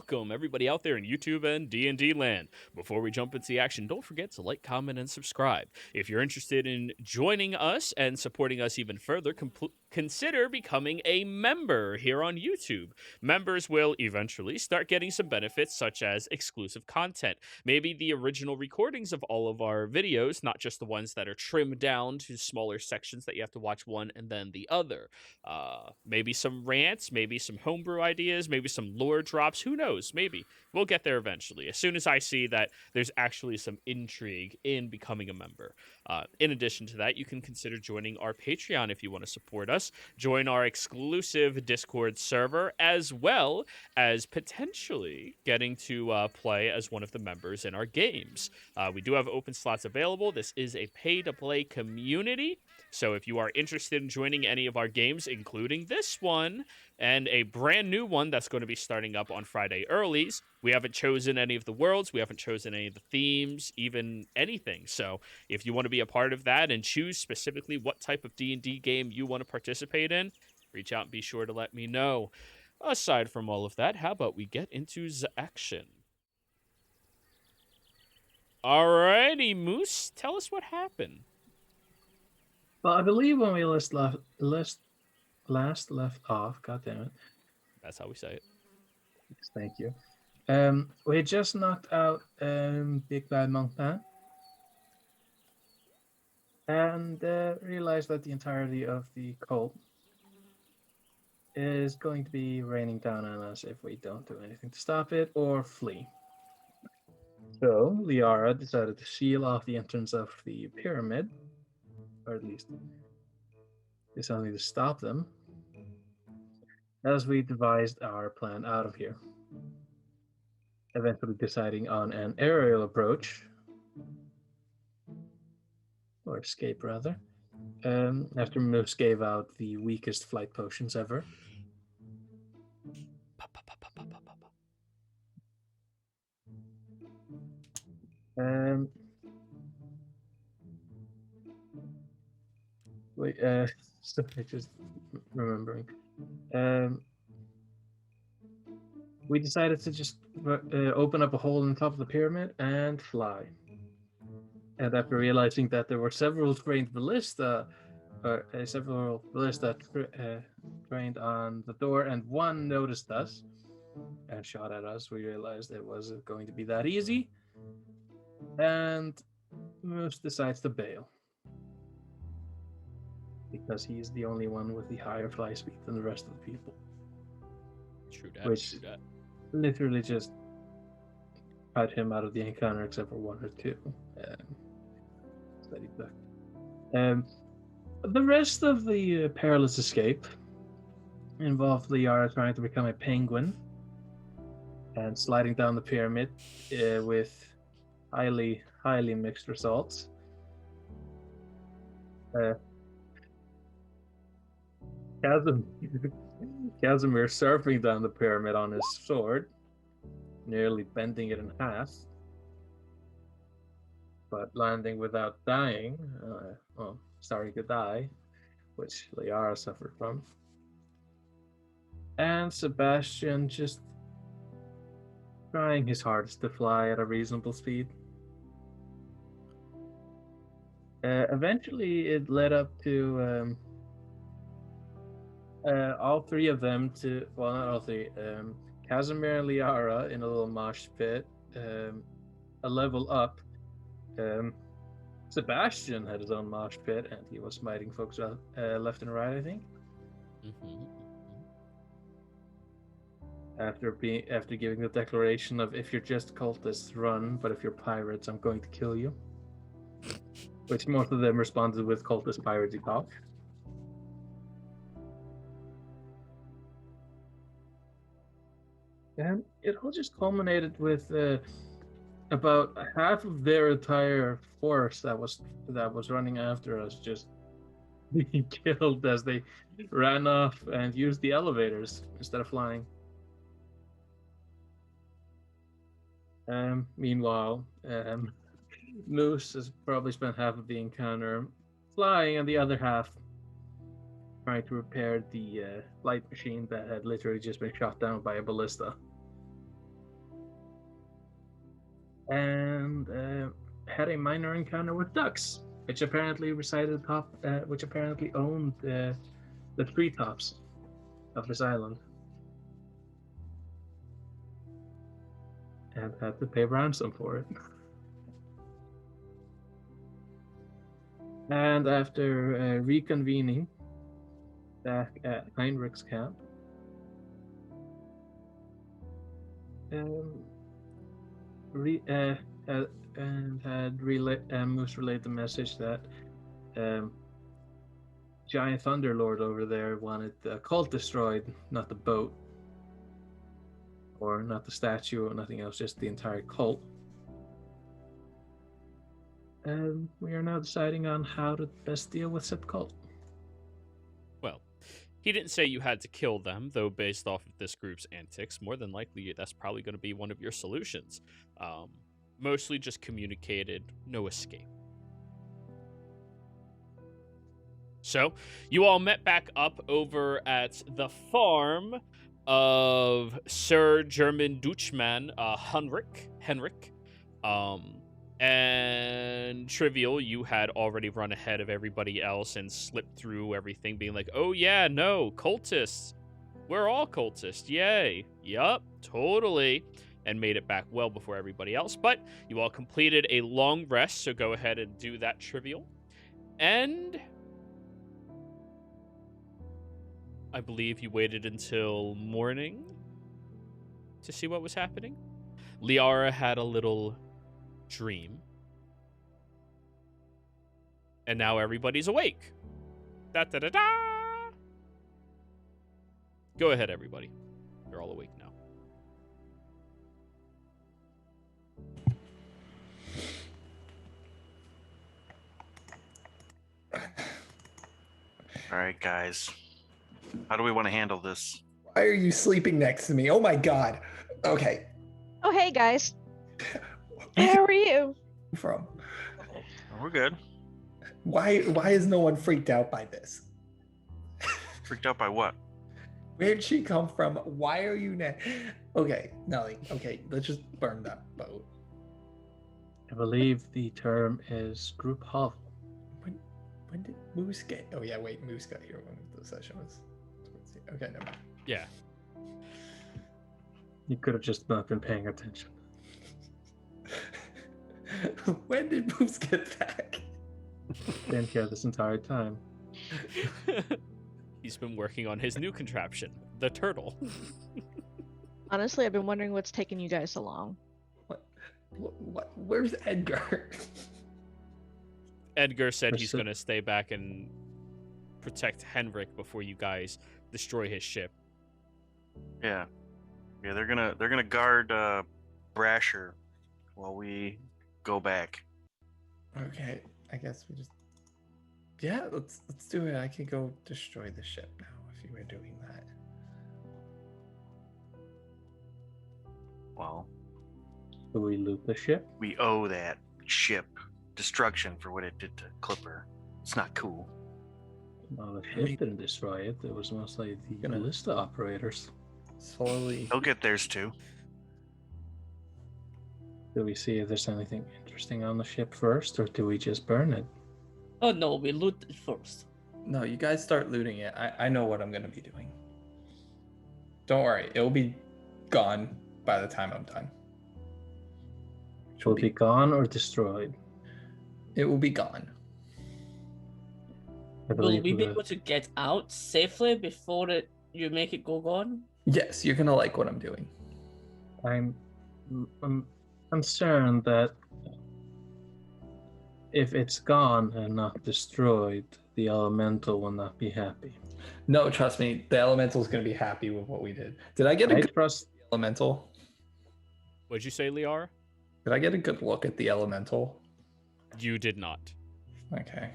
welcome everybody out there in YouTube and D&D land. Before we jump into the action, don't forget to like, comment, and subscribe. If you're interested in joining us and supporting us even further, consider becoming a member here on YouTube. Members will eventually start getting some benefits such as exclusive content, maybe the original recordings of all of our videos, not just the ones that are trimmed down to smaller sections that you have to watch one and then the other. Maybe some rants, maybe some homebrew ideas, maybe some lore drops. Who knows? Maybe we'll get there eventually. As soon as I see that there's actually some intrigue in becoming a member. In addition to that, you can consider joining our Patreon if you want to support us. Join our exclusive Discord server, as well as potentially getting to play as one of the members in our games. We do have open slots available. This is a pay-to-play community. So if you are interested in joining any of our games, including this one and a brand new one that's going to be starting up on Friday earlies, we haven't chosen any of the worlds, we haven't chosen any of the themes, even anything. So if you want to be a part of that and choose specifically what type of D&D game you want to participate in, reach out and be sure to let me know. Aside from all of that, how about we get into the action? Alrighty, Moose, tell us what happened. Well, I believe when we last left off, god damn it. That's how we say it. Yes, thank you. We had just knocked out Big Bad Monkman and realized that the entirety of the cult is going to be raining down on us if we don't do anything to stop it or flee. So Liara decided to seal off the entrance of the pyramid, or at least decided to stop them, as we devised our plan out of here. Eventually deciding on an aerial approach, or escape rather, after Moose gave out the weakest flight potions ever. Wait, sorry, just remembering. We decided to just open up a hole in the top of the pyramid and fly. And after realizing that there were several trained ballista, trained on the door, and one noticed us and shot at us, we realized it wasn't going to be that easy. And Moose decides to bail, because he's the only one with the higher fly speed than the rest of the people. True that. Literally just cut him out of the encounter, except for one or two. That he took. The rest of the perilous escape involved Liara trying to become a penguin and sliding down the pyramid with highly mixed results. Casimir surfing down the pyramid on his sword, nearly bending it in half, but landing without dying, starting to die, which Liara suffered from. And Sebastian just trying his hardest to fly at a reasonable speed. Eventually, it led up to all three of them to, well, not all three, Casimir and Liara in a little mosh pit, a level up. Sebastian had his own mosh pit, and he was smiting folks left and right, I think. After giving the declaration of, if you're just cultists, run, but if you're pirates, I'm going to kill you. Which most of them responded with cultist piratey talk. And it all just culminated with about half of their entire force that was running after us just being killed as they ran off and used the elevators instead of flying. Meanwhile, Moose has probably spent half of the encounter flying, and the other half trying to repair the light machine that had literally just been shot down by a ballista. and had a minor encounter with ducks, which apparently which apparently owned the treetops of this island, and had to pay ransom for it. And after reconvening back at Heinrich's camp, Moose relayed the message that Giant Thunderlord over there wanted the cult destroyed, not the boat, or not the statue, or nothing else, just the entire cult. And we are now deciding on how to best deal with said cult. Well, he didn't say you had to kill them, though based off of this group's antics, more than likely that's probably going to be one of your solutions. Mostly just communicated, no escape. So, you all met back up over at the farm of Sir German Dutchman Henrik. And Trivial, you had already run ahead of everybody else and slipped through everything, being like, oh yeah, no, cultists. We're all cultists, yay. Yup, totally. And made it back well before everybody else. But you all completed a long rest, so go ahead and do that, Trivial. And I believe you waited until morning to see what was happening. Liara had a little dream. And now everybody's awake. Da da da da. Go ahead, everybody. You're all awake now. All right, guys. How do we want to handle this? Why are you sleeping next to me? Oh my god. Okay. Oh, hey, guys. How are you? From? We're good. Why is no one freaked out by this? Freaked out by what? Where'd she come from? Why are you Okay, Nelly. Okay, let's just burn that boat. I believe the term is group hovel. When did Moose get? Oh yeah, wait, Moose got here when the session was. Okay, never mind. Yeah. You could have just not been paying attention. When did Moose get back? Been here this entire time. He's been working on his new contraption, the turtle. Honestly, I've been wondering what's taking you guys so long. What? Where's Edgar? Edgar said he's going to stay back and protect Henrik before you guys destroy his ship. Yeah, they're gonna guard Brasher while we go back. Okay, I guess we just. Yeah, let's do it. I could go destroy the ship now if you were doing that. Well, Do we loot the ship? we owe that ship destruction for what it did to Clipper. It's not cool. Well, the ship didn't destroy it. It was mostly the ballista operators. Slowly. They'll get theirs too. Do we see if there's anything interesting on the ship first, or do we just burn it? Oh no, we loot it first. No, you guys start looting it. I know what I'm gonna be doing. Don't worry, it'll be gone by the time I'm done. Will it be gone or destroyed? It will be gone. I Will believe we be able to get out safely before you make it go gone? Yes, you're gonna like what I'm doing. I'm concerned that if it's gone and not destroyed, the elemental will not be happy. No, trust me, the elemental's gonna be happy with what we did. Did I get a I good trust. elemental? What'd you say, Liara? Did I get a good look at the elemental? You did not. Okay.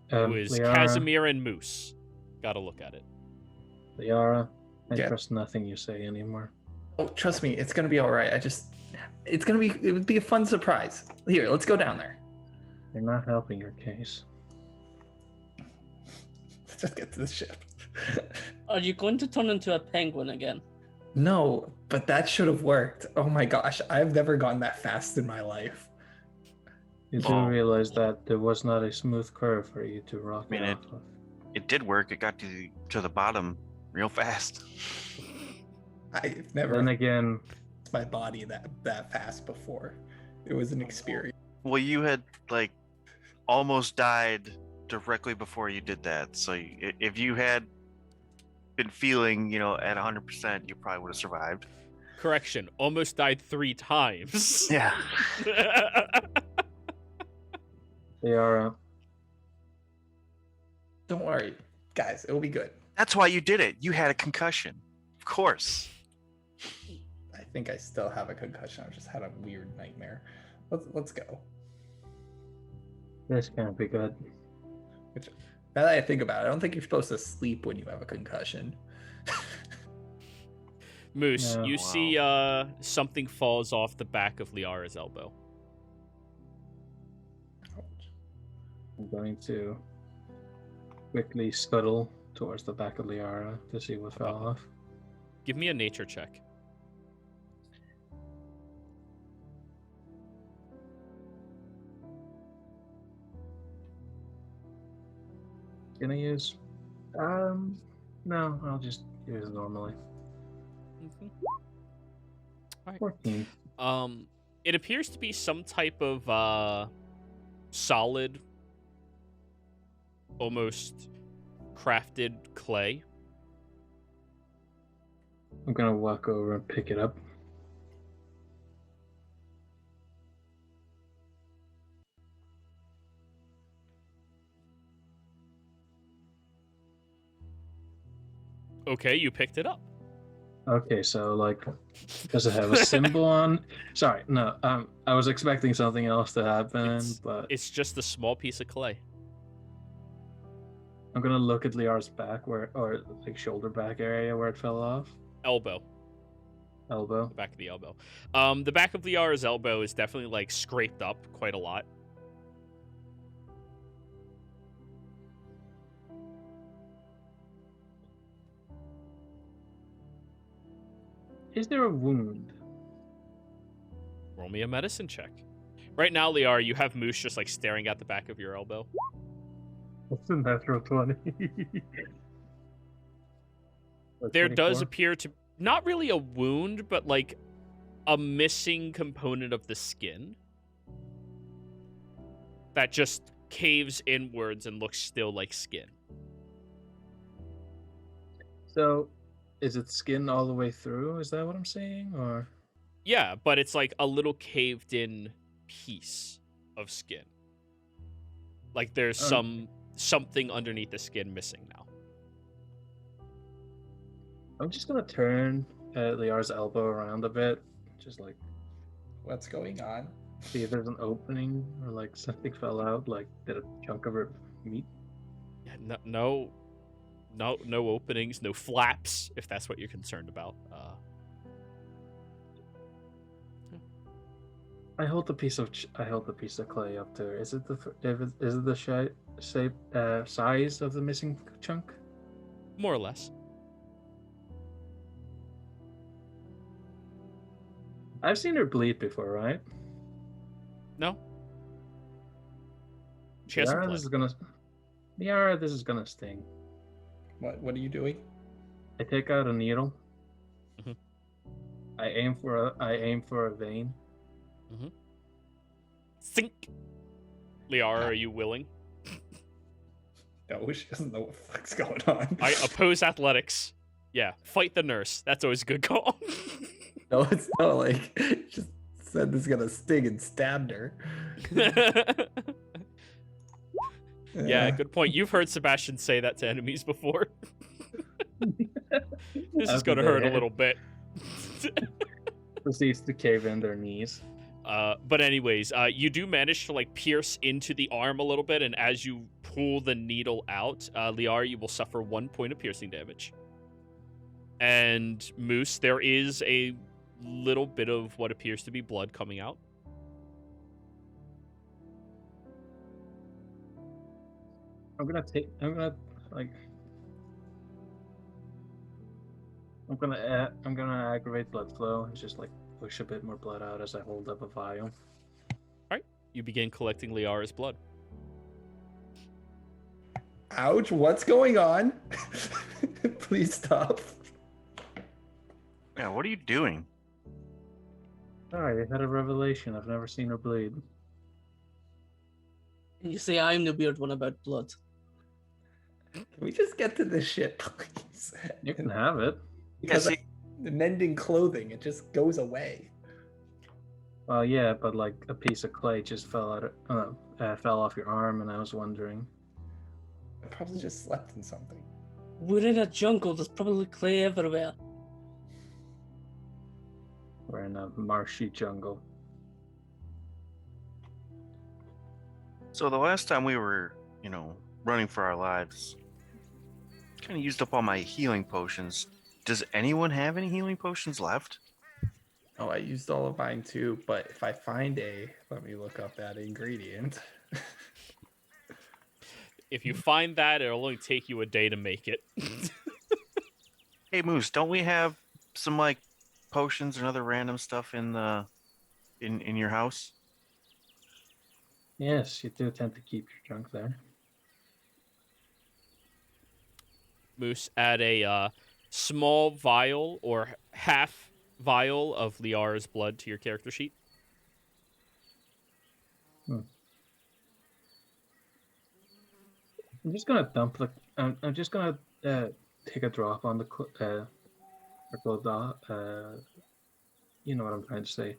It was Liara, Casimir and Moose. Gotta look at it. Liara, I Yeah. trust nothing you say anymore. Oh, trust me, it's gonna be all right. It would be a fun surprise. Here, let's go down there. You're not helping your case. Let's just get to the ship. Are you going to turn into a penguin again? No, but that should have worked. Oh my gosh, I've never gone that fast in my life. You do Oh. realize that there was not a smooth curve for you to rock I mean, it off of. It did work. It got to the bottom real fast. I've never Then again, my body that fast before. It was an experience. Well, you had like almost died directly before you did that. So if you had been feeling, at 100%, you probably would have survived. Correction, almost died 3 times. Yeah. Liara, Don't worry, guys, it'll be good. That's why you did it. You had a concussion. Of course. I think I still have a concussion. I just had a weird nightmare. Let's go. this can't be good. Which, now that I think about it, I don't think you're supposed to sleep when you have a concussion. Moose, No. you Wow. see something falls off the back of Liara's elbow. I'm going to quickly scuttle towards the back of Liara to see what fell Uh-oh. off. Give me a nature check. Can I use? No, I'll just use it normally. Mhm. 14. It appears to be some type of solid, almost crafted clay. I'm gonna walk over and pick it up. Okay, you picked it up. Okay, so like, does it have a symbol on? Sorry, no. I was expecting something else to happen, but It's just a small piece of clay. I'm gonna look at Liara's back, or like shoulder back area where it fell off. Elbow. Elbow. The back of the elbow. The back of Liara's elbow is definitely like scraped up quite a lot. Is there a wound? Roll me a medicine check. Right now, Liara, you have Moose just like staring at the back of your elbow. What's a natural 20? There does 24? appear to not really a wound, but like a missing component of the skin that just caves inwards and looks still like skin. So, is it skin all the way through? Is that what I'm saying, or? Yeah, but it's like a little caved in piece of skin. Like there's something underneath the skin missing now. I'm just gonna turn Liara's elbow around a bit, just like What's going on? see if there's an opening or like something fell out. Like did a chunk of her meat? Yeah, no openings, no flaps, if that's what you're concerned about. I hold the piece of clay up there. Is it the size of the missing chunk? More or less. I've seen her bleed before, right? No. She hasn't Liara, bled. this is gonna sting. What are you doing? I take out a needle. Mhm. I aim for a vein. Think. Liara, are you willing? No, she doesn't know what the fuck's going on. I oppose athletics. Yeah, fight the nurse. That's always a good call. No, it's not like just said this is gonna sting and stabbed her. Yeah, good point. You've heard Sebastian say that to enemies before. This is After going to they hurt a hit. little bit. Proceeds to cave in their knees. But anyways, you do manage to like pierce into the arm a little bit, and as you pull the needle out, Liara, you will suffer 1 point of piercing damage. And Moose, there is a little bit of what appears to be blood coming out. I I'm gonna aggravate blood flow and just like push a bit more blood out as I hold up a vial. You begin collecting Liara's blood. Ouch, what's going on? Please stop. Yeah, what are you doing? Sorry, I had a revelation. I've never seen her bleed. You say I'm the weird one about blood. Can we just get to this shit, please? You can have it. Because see- mending clothing, it just goes away. Well, yeah, but like a piece of clay just fell fell off your arm, and I was wondering. I probably just slept in something. We're in a jungle. There's probably clay everywhere. We're in a marshy jungle. So the last time we were, running for our lives, kind of used up all my healing potions. Does anyone have any healing potions left? Oh, I used all of mine too, but if I find let me look up that ingredient. If you find that, it'll only take you a day to make it. Hey Moose, don't we have some like potions and other random stuff in your house? Yes, you do tend to keep your junk there. Moose, add a small vial or half vial of Liara's blood to your character sheet. I'm just gonna dump the. I'm just gonna take a drop on the. You know what I'm trying to say.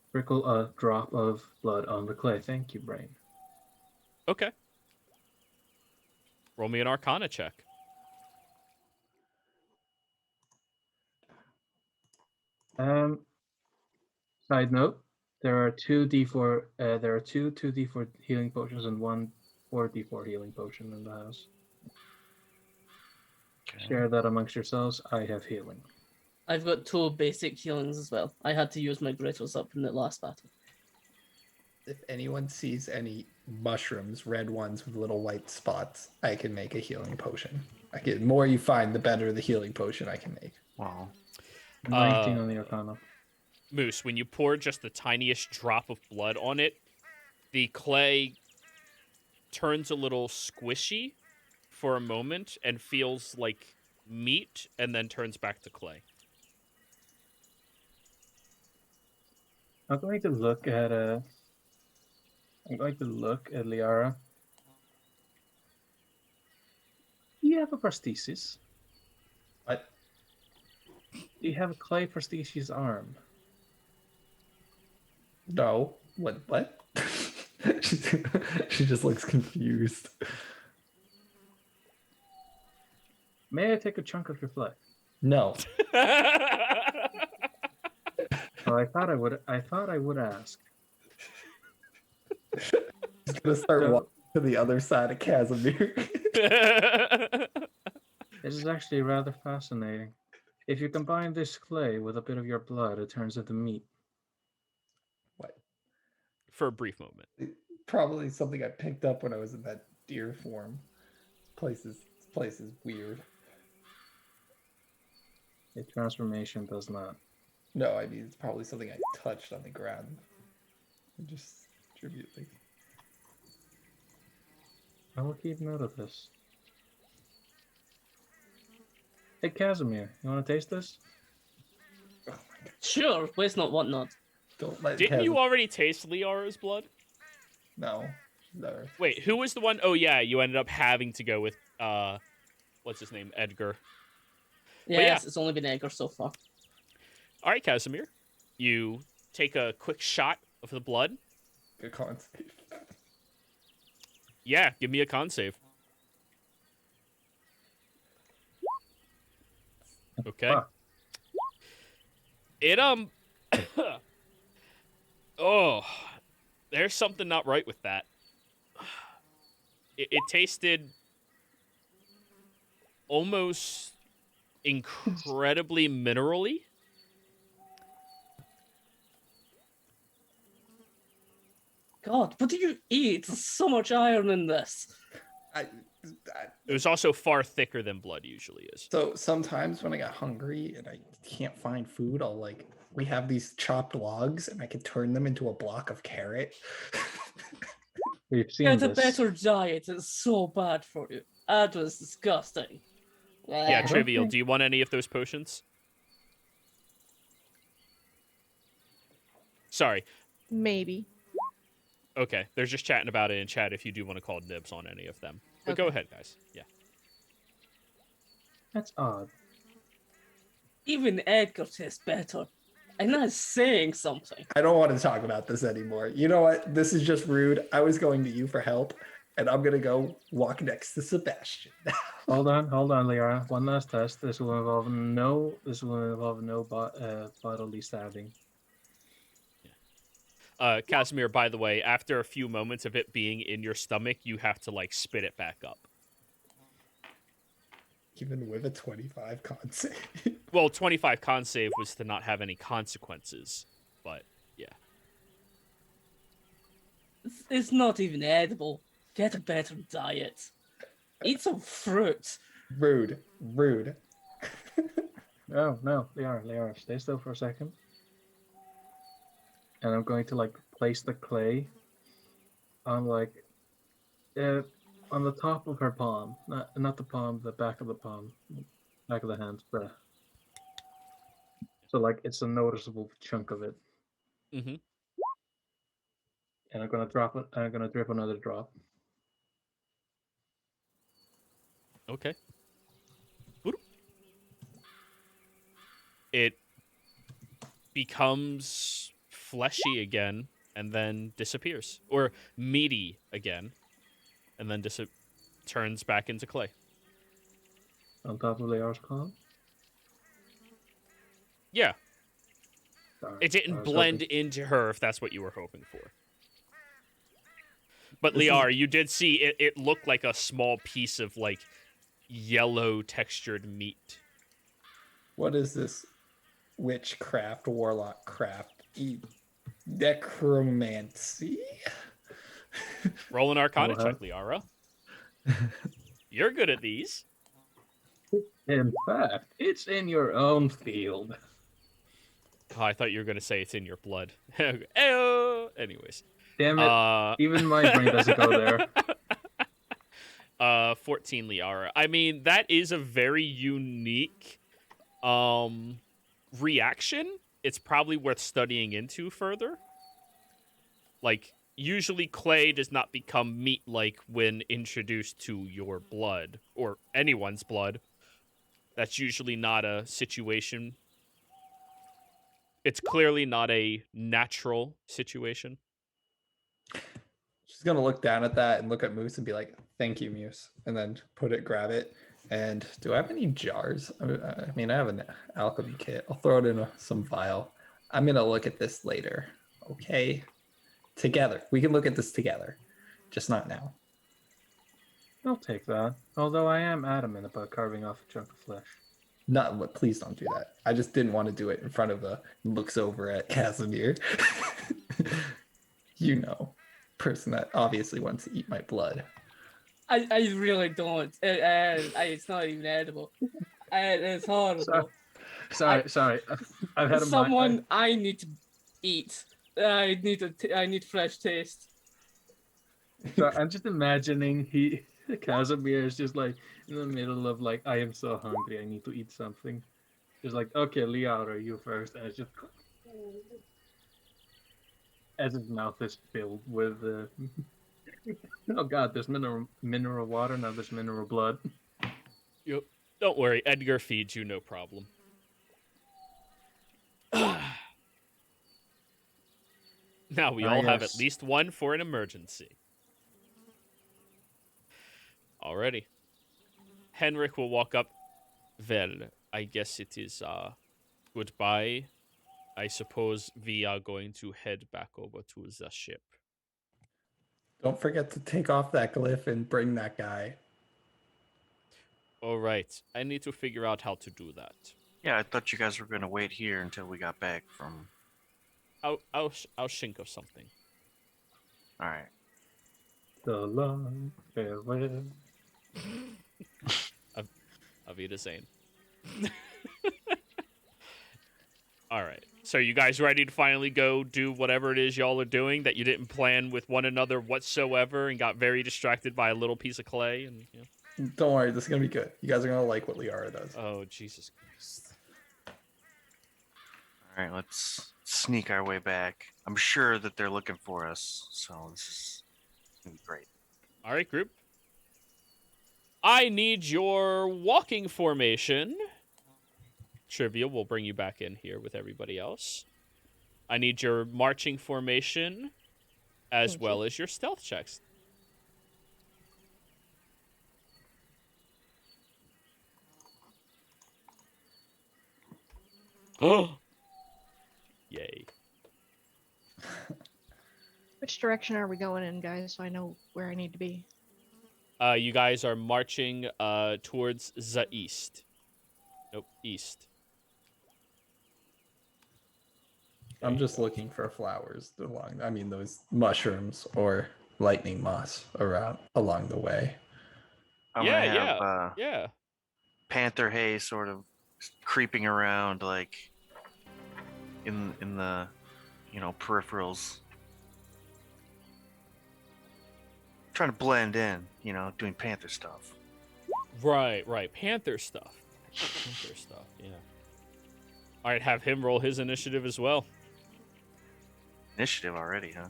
Sprinkle a drop of blood on the clay. Thank you, brain. Okay. Roll me an Arcana check. Side note: there are two D4. There are two 2d4 healing potions and one 4d4 healing potion in the house. Okay. Share that amongst yourselves. I have healing. I've got 2 basic healings as well. I had to use my greatles up in the last battle. If anyone sees any mushrooms, red ones with little white spots, I can make a healing potion. The more you find, the better the healing potion I can make. Wow. 19 on the Arcana. Moose, when you pour just the tiniest drop of blood on it, the clay turns a little squishy for a moment and feels like meat and then turns back to clay. I'm going to look at Liara. Do you have a prosthesis? What? Do you have a clay prosthesis arm? No. What? She just looks confused. May I take a chunk of your flesh? No. Oh, I thought I would ask. He's gonna start walking to the other side of Casimir. This is actually rather fascinating. If you combine this clay with a bit of your blood, it turns into meat. What? For a brief moment. Probably something I picked up when I was in that deer form. This place is weird. A transformation does not. No, I mean it's probably something I touched on the ground. Just trivially. I will keep note of this. Hey, Casimir, you want to taste this? Oh my god! Sure, waste not, want not. Don't let. Didn't you Casimir- already taste Liara's blood? No. No. Wait, who was the one? Oh, yeah, you ended up having to go with, what's his name? Edgar. Yes, it's only been Edgar so far. All right, Casimir. You take a quick shot of the blood. Good con save. Yeah, give me a con save. Okay. Fuck. It, oh, there's something not right with that. It tasted almost incredibly minerally. God, what did you eat? There's so much iron in this. I, It was also far thicker than blood usually is. so sometimes when I get hungry and I can't find food, I'll like we have these chopped logs and I can turn them into a block of carrot. We've seen Get a this. better diet. It's so bad for you. That was disgusting. Yeah, Ah. trivial. think- Do you want any of those potions? Sorry. Maybe. Okay, they're just chatting about it in chat if you do want to call dibs on any of them. But go Okay. ahead, guys. Yeah. That's odd. Even Edgar tastes better. And that's saying something. I don't want to talk about this anymore. You know what? This is just rude. I was going to you for help, and I'm gonna go walk next to Sebastian. Hold on, Liara. One last test. This will involve no bodily stabbing. Casimir, by the way, after a few moments of it being in your stomach, you have to, like, spit it back up. Even with a 25 con save. Well, 25 con save was to not have any consequences. But, yeah. It's not even edible. Get a better diet. Eat some fruit. Rude. No, Liara, stay still for a second. And I'm going to like place the clay on like on the top of her palm, not the palm, the back of the palm, back of the hand, bruh. So like it's a noticeable chunk of it, Mm-hmm. and I'm gonna drop it. I'm gonna drip another drop. Okay. Boop. It becomes fleshy again and then disappears. Or meaty again and then turns back into clay. On top of Liara's palm. Yeah. Sorry, It didn't I was blend hoping- into her if that's what you were hoping for. But This is- Liara, you did see it looked like a small piece of like yellow textured meat. What is this witchcraft, warlock crap? Necromancy? Roll an Arcana Uh-huh. check, Liara. You're good at these. In fact, it's in your own field. Oh, I thought you were going to say it's in your blood. Ayo! Anyways. Damn it! Even my brain doesn't go there. 14 Liara. I mean, that is a very unique reaction. It's probably worth studying into further. Like, usually clay does not become meat-like when introduced to your blood, or anyone's blood. That's usually not a situation. It's clearly not a natural situation. She's gonna look down at that and look at Moose and be like, "Thank you, Moose," and then grab it. And do I have any jars? I mean, I have an alchemy kit. I'll throw it in some vial. I'm gonna look at this later. Okay, together. We can look at this together, just not now. I'll take that. Although I am adamant about carving off a chunk of flesh. Not, please don't do that. I just didn't want to do it in front of looks over at Casimir. You know, person that obviously wants to eat my blood. I really don't. It's not even edible. It's horrible. Sorry. I've had Someone I need to eat. I need fresh taste. So I'm just imagining Casimir is just like in the middle of like, I am so hungry, I need to eat something. Just like, okay, Liara, you first, and it's just as his mouth is filled with oh god, there's mineral water, now there's mineral blood. Yep. Don't worry, Edgar feeds you, no problem. Now we all have at yes. least one for an emergency. Alrighty. Henrik will walk up. Well, I guess it is goodbye. I suppose we are going to head back over to the ship. Don't forget to take off that glyph and bring that guy. Alright, I need to figure out how to do that. Yeah, I thought you guys were going to wait here until we got back from. I'll think of something. All right. So long, farewell. Avita Sane. All right. So you guys ready to finally go do whatever it is y'all are doing that you didn't plan with one another whatsoever and got very distracted by a little piece of clay and Don't worry, this is gonna be good. You guys are gonna like what Liara does. Oh, Jesus Christ. All right, let's sneak our way back. I'm sure that they're looking for us, so this is gonna be great. All right, group. I need your walking formation. Trivia will bring you back in here with everybody else. I need your marching formation as Thank well you. as your stealth checks. Oh! Yay. Which direction are we going in, guys? So I know where I need to be. You guys are marching towards the east. Nope, east. I'm just looking for flowers along. I mean, those mushrooms or lightning moss around along the way. I'm Yeah, gonna have yeah. Panther Hay sort of creeping around, like in the peripherals, trying to blend in, doing Panther stuff. Right. Panther stuff. Panther stuff, yeah. All right, have him roll his initiative as well. Initiative already, huh?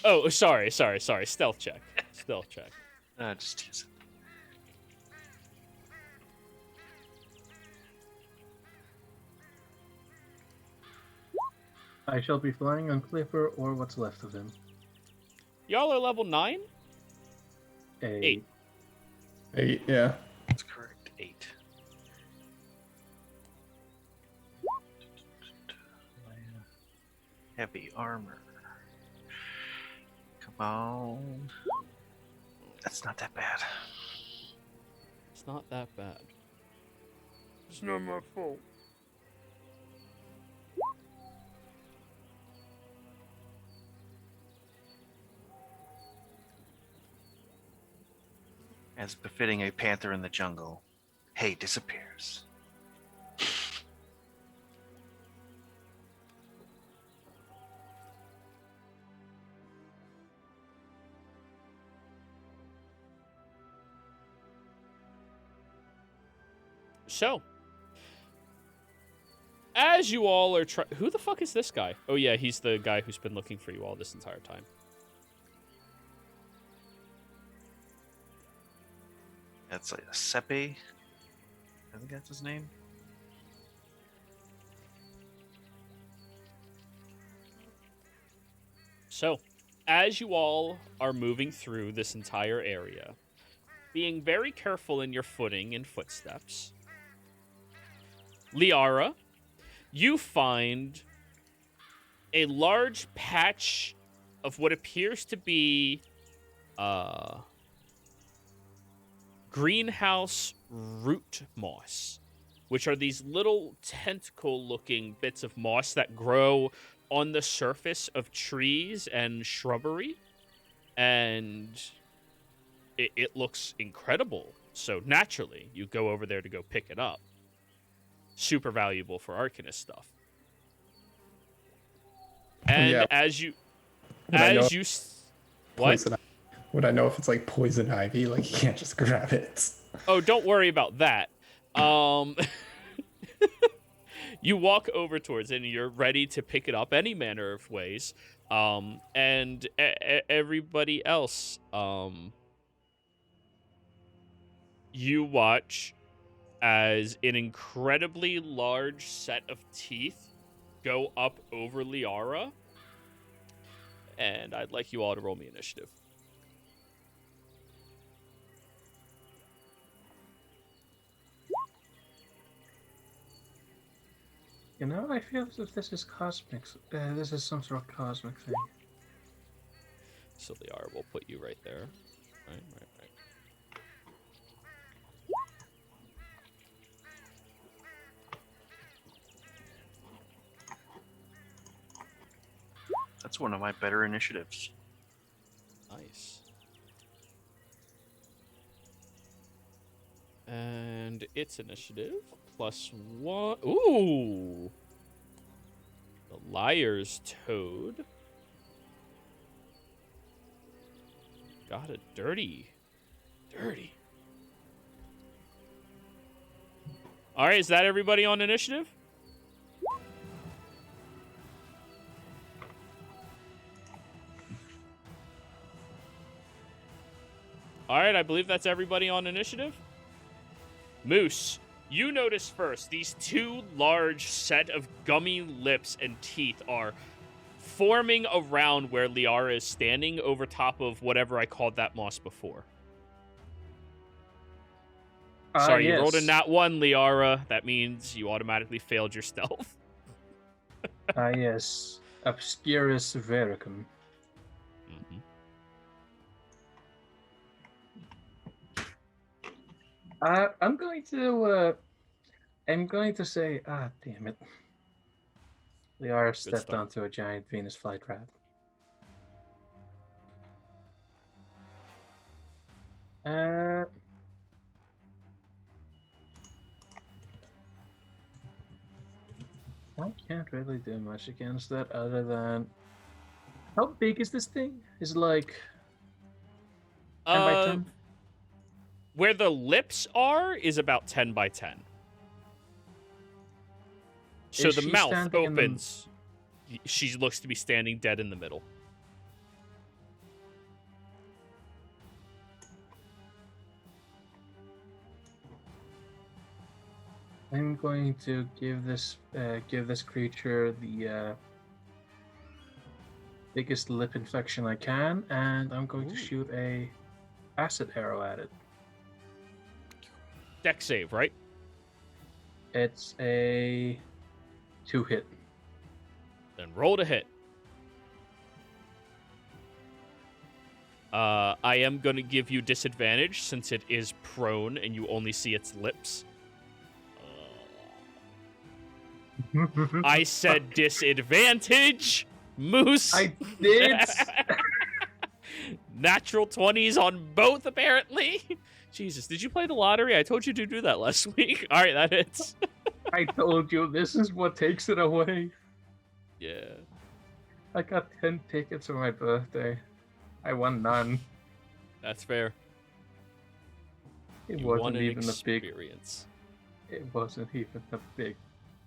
Oh, sorry. Stealth check. Stealth check. Just use it. I shall be flying on Clipper or what's left of him. Y'all are level 9? 8. 8, yeah. That's correct. 8. Heavy armor. Come on. That's not that bad. It's not that bad. It's not my fault. As befitting a panther in the jungle, Hay disappears. So, as you all are who the fuck is this guy? Oh yeah, he's the guy who's been looking for you all this entire time. That's like a Sepe. I think that's his name. So, as you all are moving through this entire area, being very careful in your footing and footsteps, Liara, you find a large patch of what appears to be greenhouse root moss, which are these little tentacle-looking bits of moss that grow on the surface of trees and shrubbery, and it looks incredible. So naturally, you go over there to go pick it up. Super valuable for Arcanist stuff. And Yeah. as you, Would I know as you, what? Poison ivy. Would I know if it's like poison ivy? Like you can't just grab it. Oh, don't worry about that. You walk over towards it and you're ready to pick it up any manner of ways. And everybody else, you watch as an incredibly large set of teeth go up over Liara. And I'd like you all to roll me initiative. You know, I feel as if this is cosmic. This is some sort of cosmic thing. So Liara will put you right there. Right. That's one of my better initiatives. Nice. And its initiative +1. Ooh. The Liar's Toad. Got it dirty. Dirty. All right, is that everybody on initiative? All right, I believe that's everybody on initiative. Moose, you notice first these two large set of gummy lips and teeth are forming around where Liara is standing over top of whatever I called that moss before. Sorry, you rolled a yes. nat 1, Liara. That means you automatically failed your stealth. Yes. Obscurus vericum. Mm-hmm. I'm going to say, damn it. Liara stepped start. onto a giant Venus flytrap. I can't really do much against that other than... How big is this thing? Is it like 10 by 10? Where the lips are is about 10 by 10. So Is the she mouth standing in the- opens. She looks to be standing dead in the middle. I'm going to give this creature the biggest lip infection I can, and I'm going to Ooh. shoot a acid arrow at it. Deck save, right? It's a 2-hit. Then roll to hit. I am going to give you disadvantage since it is prone and you only see its lips. I said disadvantage, Moose. I did. Natural 20s on both, apparently. Jesus, did you play the lottery? I told you to do that last week. All right, that hits. I told you this is what takes it away. Yeah. I got 10 tickets for my birthday. I won none. That's fair. It You wasn't won an even a big. experience. It wasn't even a big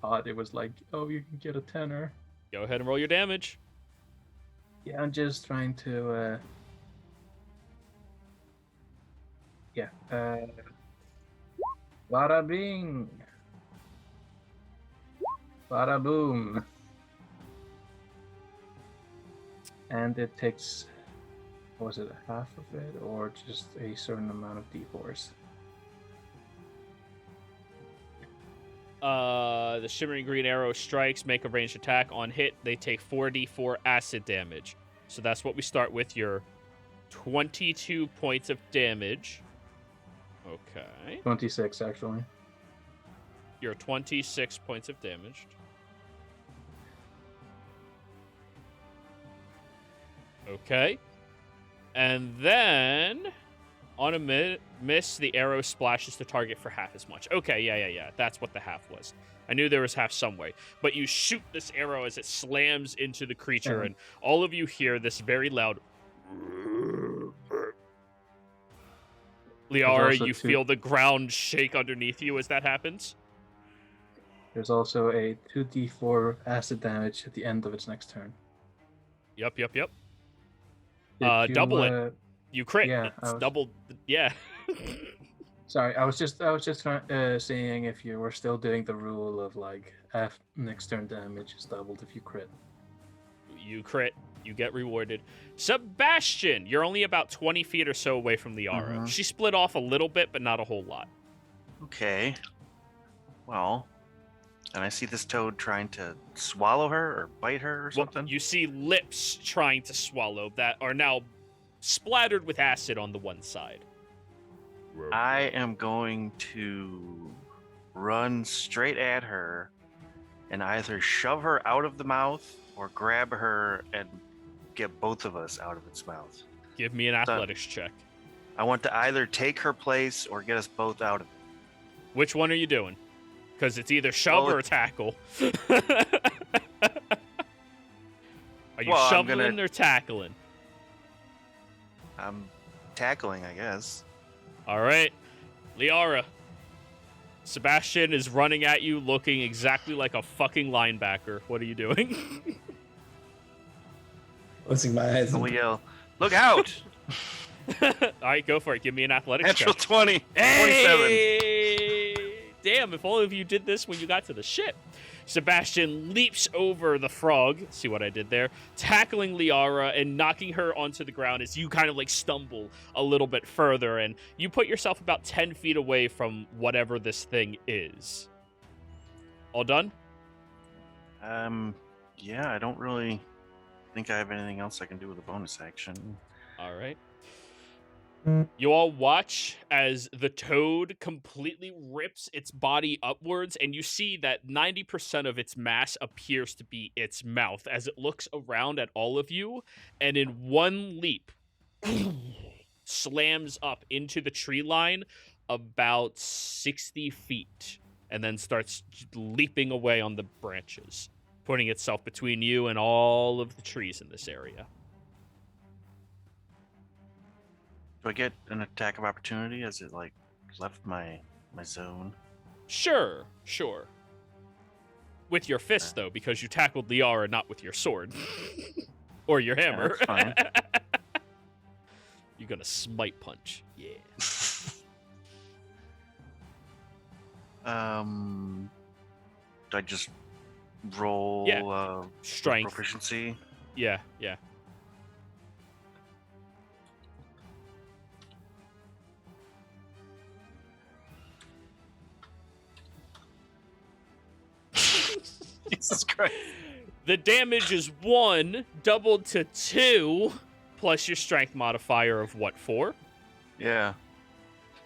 pot. It was like, oh, you can get a tenner. Go ahead and roll your damage. Yeah, I'm just trying to. Yeah. Bada bing. Bada boom. And it takes. Was it half of it or just a certain amount of d4s? The shimmering green arrow strikes, make a ranged attack. On hit, they take 4d4 acid damage. So that's what we start with, your 22 points of damage. Okay. 26, actually. Your 26 points of damage. Okay. And then, on a miss, the arrow splashes the target for half as much. Okay, yeah. That's what the half was. I knew there was half some way. But you shoot this arrow as it slams into the creature, Yeah. and all of you hear this very loud... Liara, also you two- feel the ground shake underneath you as that happens. There's also a 2d4 acid damage at the end of its next turn. Yep. If Double it. You crit. yeah, It's I was- doubled. Yeah. Sorry, I was just trying seeing if you were still doing the rule of like next turn damage is doubled if you crit. You crit. You get rewarded. Sebastian, you're only about 20 feet or so away from Liara. Mhm. She split off a little bit, but not a whole lot. Okay. Well, and I see this toad trying to swallow her or bite her or Well, something. you see lips trying to swallow that are now splattered with acid on the one side. I am going to run straight at her and either shove her out of the mouth or grab her and get both of us out of its mouth. Give me an athletics check. I want to either take her place or get us both out of it. Which one are you doing? Because it's either shove or tackle. Are you Well, I'm shoveling or tackling? I'm tackling, I guess. All right, Liara. Sebastian is running at you looking exactly like a fucking linebacker. What are you doing? Closing my eyes. And And we yell, "Look out!" All right, go for it. Give me an athletics Natural check. 20. 27. Hey! Damn, if all of you did this when you got to the ship. Sebastian leaps over the frog, see what I did there, tackling Liara and knocking her onto the ground as you kind of like stumble a little bit further, and you put yourself about 10 feet away from whatever this thing is. All done? Yeah, I don't really think I have anything else I can do with a bonus action. All right. You all watch as the toad completely rips its body upwards, and you see that 90% of its mass appears to be its mouth as it looks around at all of you, and in one leap, slams up into the tree line about 60 feet, and then starts leaping away on the branches, putting itself between you and all of the trees in this area. Do I get an attack of opportunity as it like left my zone? Sure. With your fist, though, because you tackled Liara, not with your sword. Or your hammer. That's fine. You're gonna smite punch. Yeah. Do I just roll Strength. proficiency? Yeah. Jesus Christ. The damage is 1, doubled to 2, plus your strength modifier of what, 4? Yeah.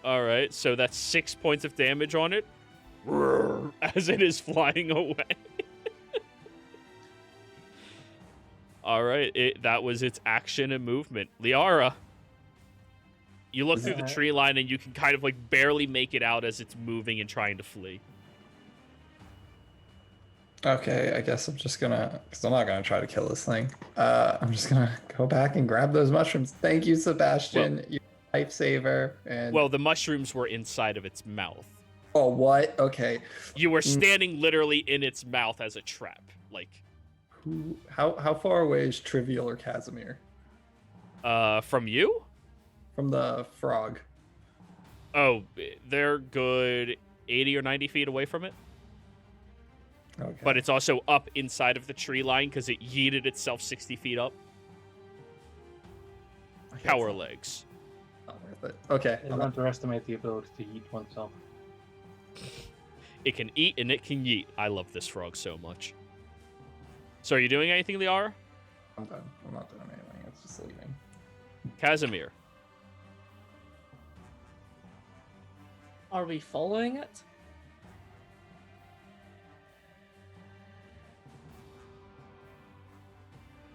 All right, so that's 6 points of damage on it. As it is flying away. All right, that was its action and movement. Liara, you look through the tree line and you can kind of like barely make it out as it's moving and trying to flee. Okay, I guess I'm just gonna, because I'm not gonna try to kill this thing. I'm just gonna go back and grab those mushrooms. Thank you, Sebastian. You're a lifesaver. And Well, the mushrooms were inside of its mouth. oh, what? Okay. You were standing literally in its mouth as a trap. Like, How far away is Trivial or Casimir from you? from the frog? Oh, they're good 80 or 90 feet away from it. Okay. But it's also up inside of the tree line because it yeeted itself 60 feet up. Okay, Power it's legs. not worth it. Okay. Don't underestimate the ability to eat oneself. It can eat and it can yeet. I love this frog so much. So are you doing anything, Liara? I'm done. I'm not doing anything. It's just leaving. Casimir. Are we following it?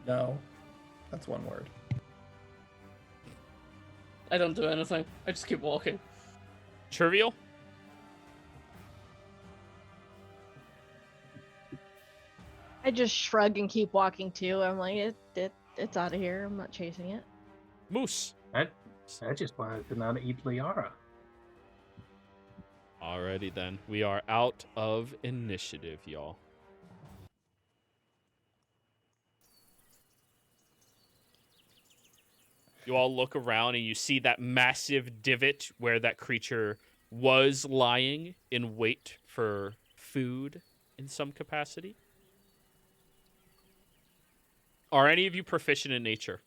No. That's one word. I don't do anything. I just keep walking. Trivial? I just shrug and keep walking too. I'm like, it's out of here. I'm not chasing it. Moose. I just wanted to not eat Liara. Alrighty then. We are out of initiative, y'all. You all look around and you see that massive divot where that creature was lying in wait for food in some capacity. Are any of you proficient in nature?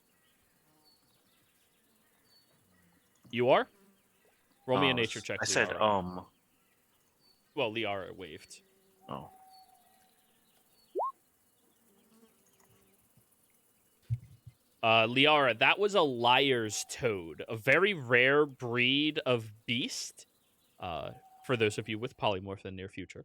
You are? Roll me a nature check. I said, Liara. Well, Liara waved. Oh. Liara, that was a liar's toad, a very rare breed of beast. For those of you with polymorph in the near future,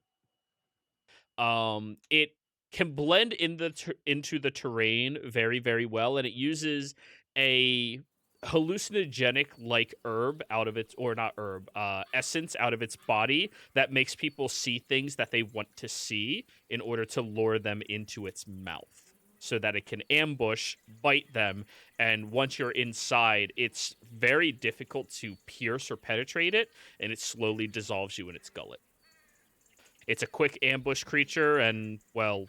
it can blend into the terrain very, very well, and it uses a hallucinogenic like herb out of its, or not herb, essence out of its body that makes people see things that they want to see in order to lure them into its mouth so that it can ambush, bite them, and once you're inside, it's very difficult to pierce or penetrate it, and it slowly dissolves you in its gullet. It's a quick ambush creature, and, well,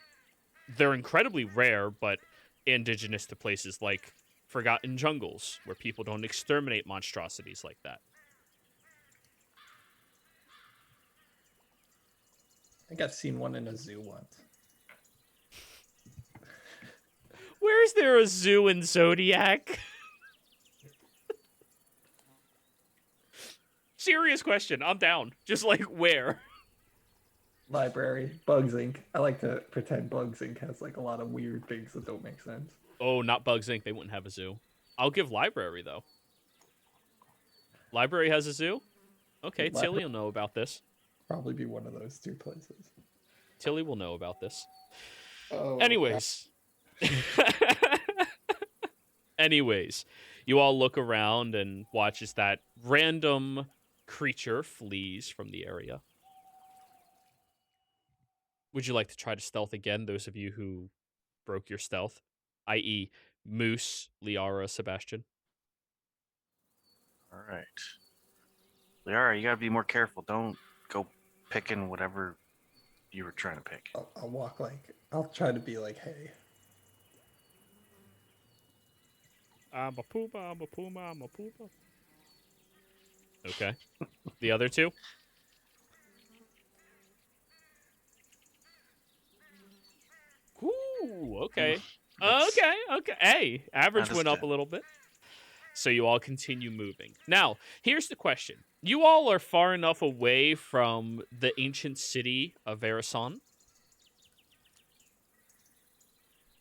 they're incredibly rare, but indigenous to places like Forgotten Jungles, where people don't exterminate monstrosities like that. I think I've seen one in a zoo once. Where is there a zoo in Zodiac? Serious question. I'm down. Just like where? Library, Bugs Inc. I like to pretend Bugs Inc. has like a lot of weird things that don't make sense. Oh, not Bugs Inc. They wouldn't have a zoo. I'll give library though. Library has a zoo? Okay, Tilly will know about this. Probably be one of those two places. Tilly will know about this. Oh, Anyways. Anyways, you all look around and watch as that random creature flees from the area. Would you like to try to stealth again, those of you who broke your stealth? I.e., Moose, Liara, Sebastian. All right. Liara, you gotta be more careful. Don't go picking whatever you were trying to pick. I'll walk like, I'll try to be like, hey. I'm a puma, I'm a puma, I'm a puma. Okay. The other two? Ooh, okay. Okay. Hey, average went up a little bit. So you all continue moving. Now, here's the question. You all are far enough away from the ancient city of Verason.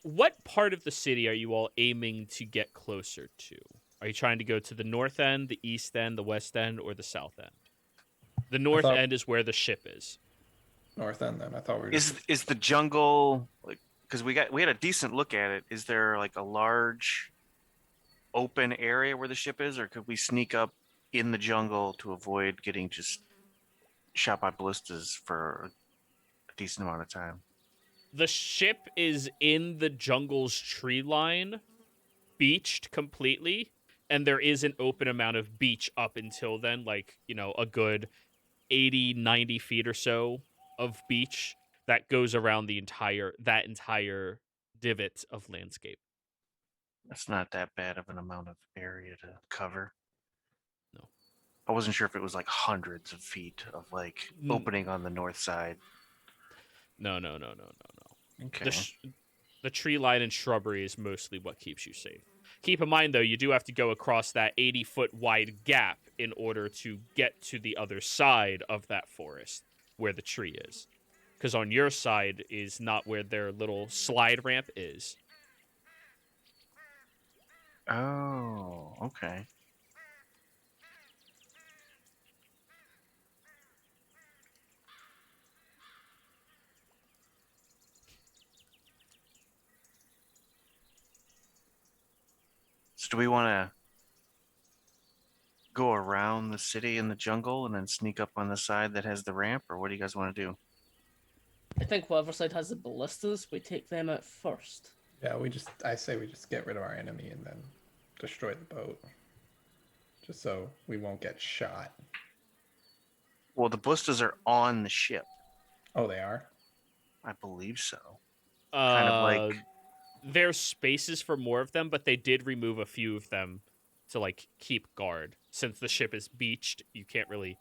What part of the city are you all aiming to get closer to? Are you trying to go to the north end, the east end, the west end, or the south end? The north end is where the ship is. North end, then. I thought we were. Is the jungle like? Because we had a decent look at it. Is there like a large open area where the ship is, or could we sneak up in the jungle to avoid getting just shot by ballistas for a decent amount of time? The ship is in the jungle's tree line, beached completely, and there is an open amount of beach up until then, like, you know, a good 80, 90 feet or so of beach that goes around that entire divot of landscape. That's not that bad of an amount of area to cover. No. I wasn't sure if it was like hundreds of feet of like opening on the north side. No. Okay. The tree line and shrubbery is mostly what keeps you safe. Keep in mind, though, you do have to go across that 80-foot wide gap in order to get to the other side of that forest where the tree is. Because on your side is not where their little slide ramp is. Oh, okay. So do we want to go around the city in the jungle and then sneak up on the side that has the ramp, or what do you guys want to do? I think whatever side has the ballistas, we take them out first. Yeah, I say we just get rid of our enemy and then destroy the boat. Just so we won't get shot. Well, the ballistas are on the ship. Oh, they are? I believe so. Kind of like... There's spaces for more of them, but they did remove a few of them to, like, keep guard. Since the ship is beached, you can't really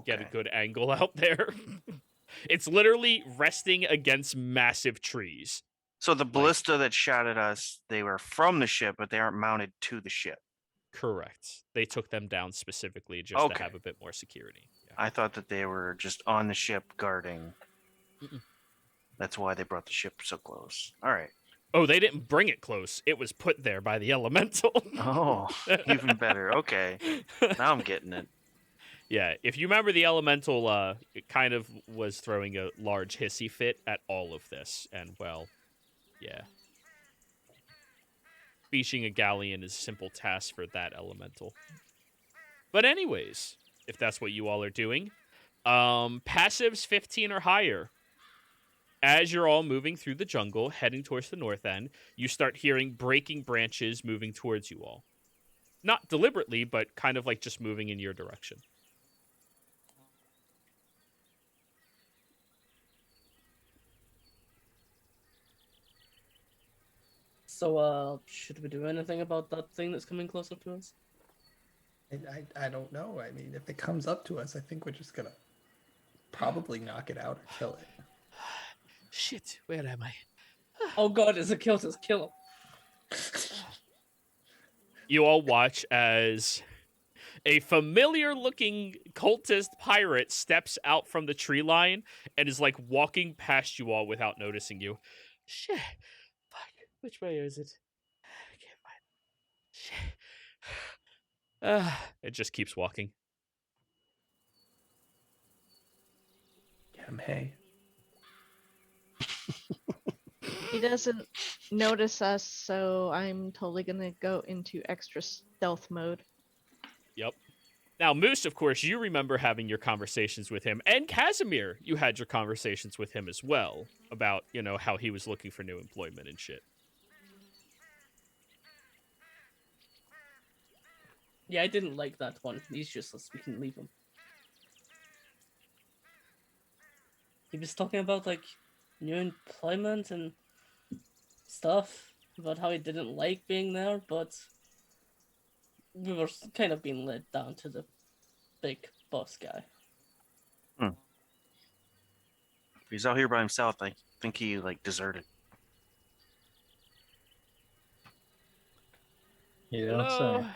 get a good angle out there. It's literally resting against massive trees. So the ballista that shot at us, they were from the ship, but they aren't mounted to the ship. Correct. They took them down specifically just to have a bit more security. Yeah. I thought that they were just on the ship guarding. Mm-mm. That's why they brought the ship so close. All right. Oh, they didn't bring it close. It was put there by the elemental. Oh, even better. Okay. Now I'm getting it. Yeah, if you remember, the elemental it kind of was throwing a large hissy fit at all of this. And, well, yeah. beaching a galleon is a simple task for that elemental. But anyways, if that's what you all are doing, passives 15 or higher. As you're all moving through the jungle, heading towards the north end, you start hearing breaking branches moving towards you all. Not deliberately, but kind of like just moving in your direction. So, should we do anything about that thing that's coming close up to us? I don't know. I mean, if it comes up to us, I think we're just gonna probably knock it out or kill it. Shit, where am I? Oh god, it's a kill us, kill him. You all watch as a familiar-looking cultist pirate steps out from the tree line and is like walking past you all without noticing you. Shit. Fuck. Which way is it? I can't find it. Shit. It just keeps walking. Get him, hey. He doesn't notice us, so I'm totally gonna go into extra stealth mode. Yep. Now, Moose, of course, you remember having your conversations with him, and Casimir, you had your conversations with him as well about, you know, how he was looking for new employment and shit. Yeah, I didn't like that one. He's useless. We can leave him. He was talking about like new employment and stuff about how he didn't like being there, but we were kind of being led down to the big boss guy. If he's out here by himself, I think he like deserted. You don't Hello? say.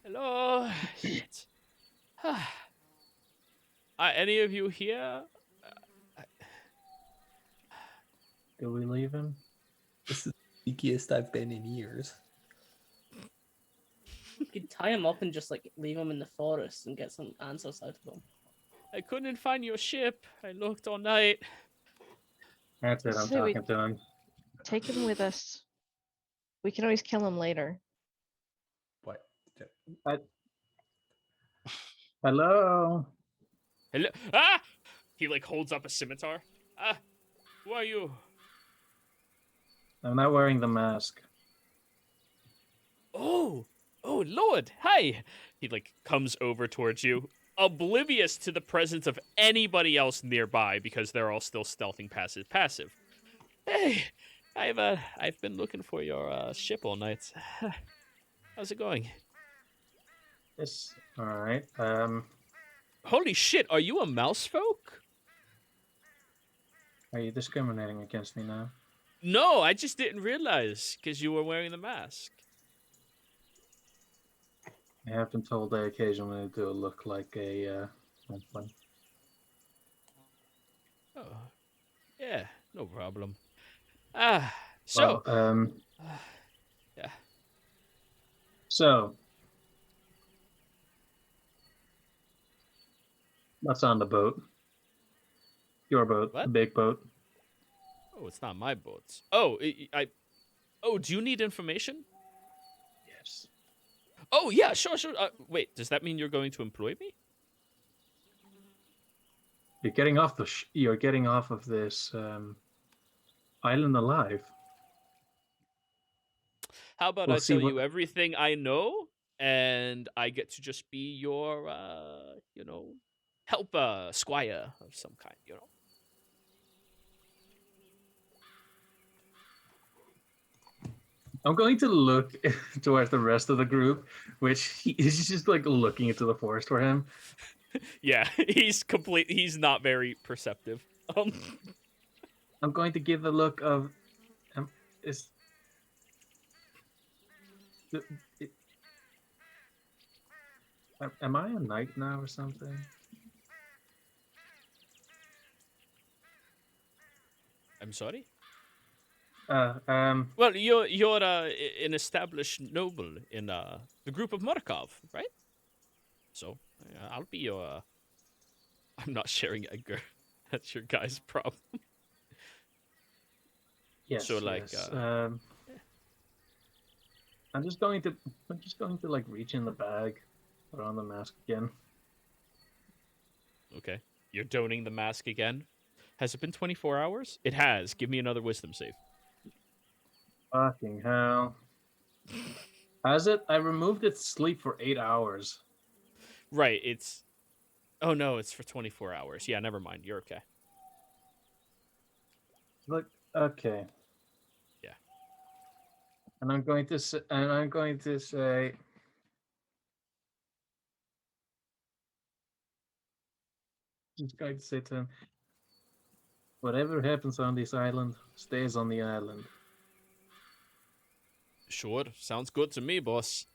Hello? Shit. Any of you here? Do we leave him? This is the sneakiest I've been in years. You could tie him up and just like leave him in the forest and get some answers out of him. I couldn't find your ship. I looked all night. That's it. I'm Say we- talking to him. Take him with us. We can always kill him later. What? Hello. Hello? Ah! He like holds up a scimitar. Ah! Who are you? I'm not wearing the mask. Oh! Oh, Lord! Hi! He like comes over towards you, oblivious to the presence of anybody else nearby because they're all still stealthing passive. Hey! I've been looking for your ship all night. How's it going? Yes. All right. Holy shit, are you a mouse folk? Are you discriminating against me now? No, I just didn't realize because you were wearing the mask. I have been told I occasionally do look like a monthling. Oh, yeah, no problem. So, Well, yeah. So, what's on the boat? Your boat, the What? big boat. Oh, it's not my boat. Oh, Oh, do you need information? Yes. Oh, yeah, sure. Wait, does that mean you're going to employ me? You're getting off you're getting off of this island alive. How about We'll I see tell what- you everything I know, and I get to just be your, help squire of some kind, you know? I'm going to look towards the rest of the group, which he's just like looking into the forest for him. Yeah, he's not very perceptive. I'm going to give a look of is am I a knight now or something? I'm sorry? Well, Well, you're an established noble in the group of Markov, right? So I'll be your. I'm not sharing Edgar. That's your guy's problem. yes. so, like, yes. I'm just going to like reach in the bag, put on the mask again. Okay. You're doning the mask again. Has it been 24 hours? It has. Give me another wisdom save. Fucking hell. Has it? I removed its sleep for 8 hours. Right, it's... Oh, no, it's for 24 hours. Yeah, never mind. You're okay. Look, okay. Yeah. And I'm going to say just going to say to him, whatever happens on this island stays on the island. Sure. Sounds good to me, boss.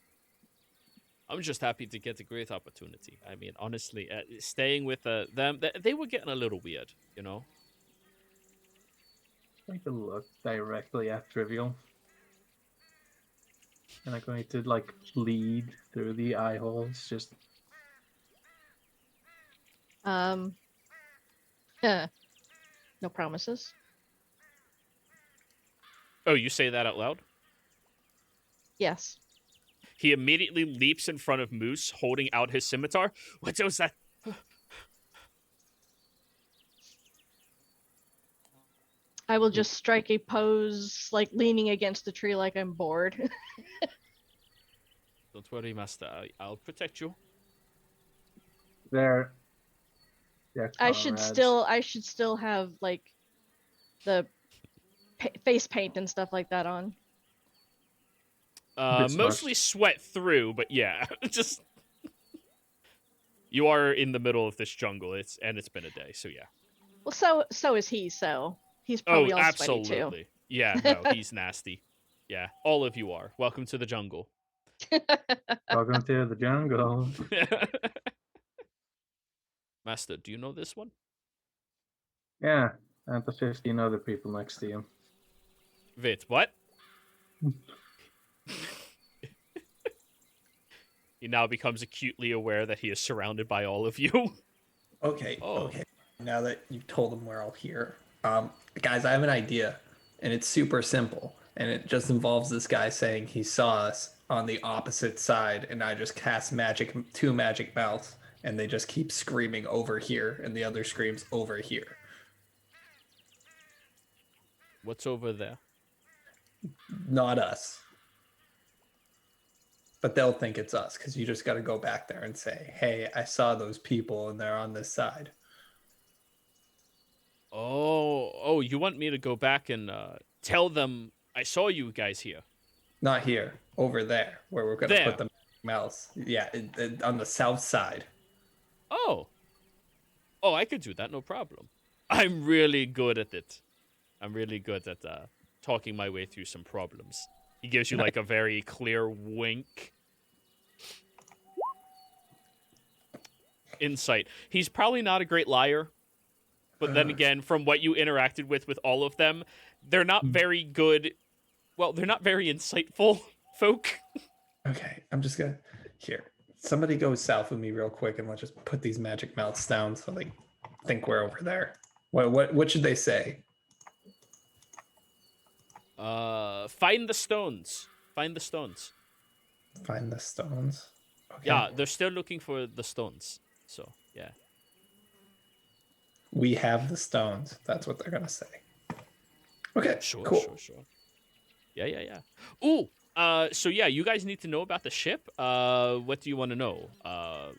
I'm just happy to get a great opportunity. I mean, honestly, staying with them, they were getting a little weird, you know? I'm going to look directly at Trivial. And I'm going to like bleed through the eye holes. Just No promises. Oh, you say that out loud? Yes. He immediately leaps in front of Moose, holding out his scimitar. What was that? I will just strike a pose, like leaning against the tree, like I'm bored. Don't worry, master. I'll protect you. they're I should still have like the face paint and stuff like that on. Bit Mostly smushed. sweat through, but yeah, just you are in the middle of this jungle. It's been a day, so yeah. Well, so is he. So he's Oh, probably all sweaty too. absolutely. Yeah, no, he's nasty. Yeah, all of you are. Welcome to the jungle. Welcome to the jungle. Master, do you know this one? Yeah, and the 15 other people next to you. Wait, what? He now becomes acutely aware that he is surrounded by all of you. Okay, Oh. okay. Now that you've told them we're all here, guys, I have an idea, and it's super simple, and it just involves this guy saying he saw us on the opposite side, and I just cast two magic mouths, and they just keep screaming over here, and the other screams over here. What's over there? Not us. But they'll think it's us, because you just got to go back there and say, hey, I saw those people, and they're on this side. Oh, you want me to go back and tell them I saw you guys here? Not here, over there, where we're going to put the mouths. Yeah, on the south side. Oh, I could do that, no problem. I'm really good at it. I'm really good at talking my way through some problems. He gives you like a very clear wink. Insight. He's probably not a great liar. But then again, from what you interacted with all of them, they're not very good. Well, they're not very insightful folk. Okay, I'm just gonna here. Somebody go south with me real quick, and let's just put these magic mouths down so they think we're over there. What should they say? Find the stones. Find the stones. Find the stones. Okay. Yeah, they're still looking for the stones. So yeah. We have the stones. That's what they're gonna say. Okay. Sure, cool. Sure. Yeah. Ooh. So yeah, you guys need to know about the ship. What do you want to know?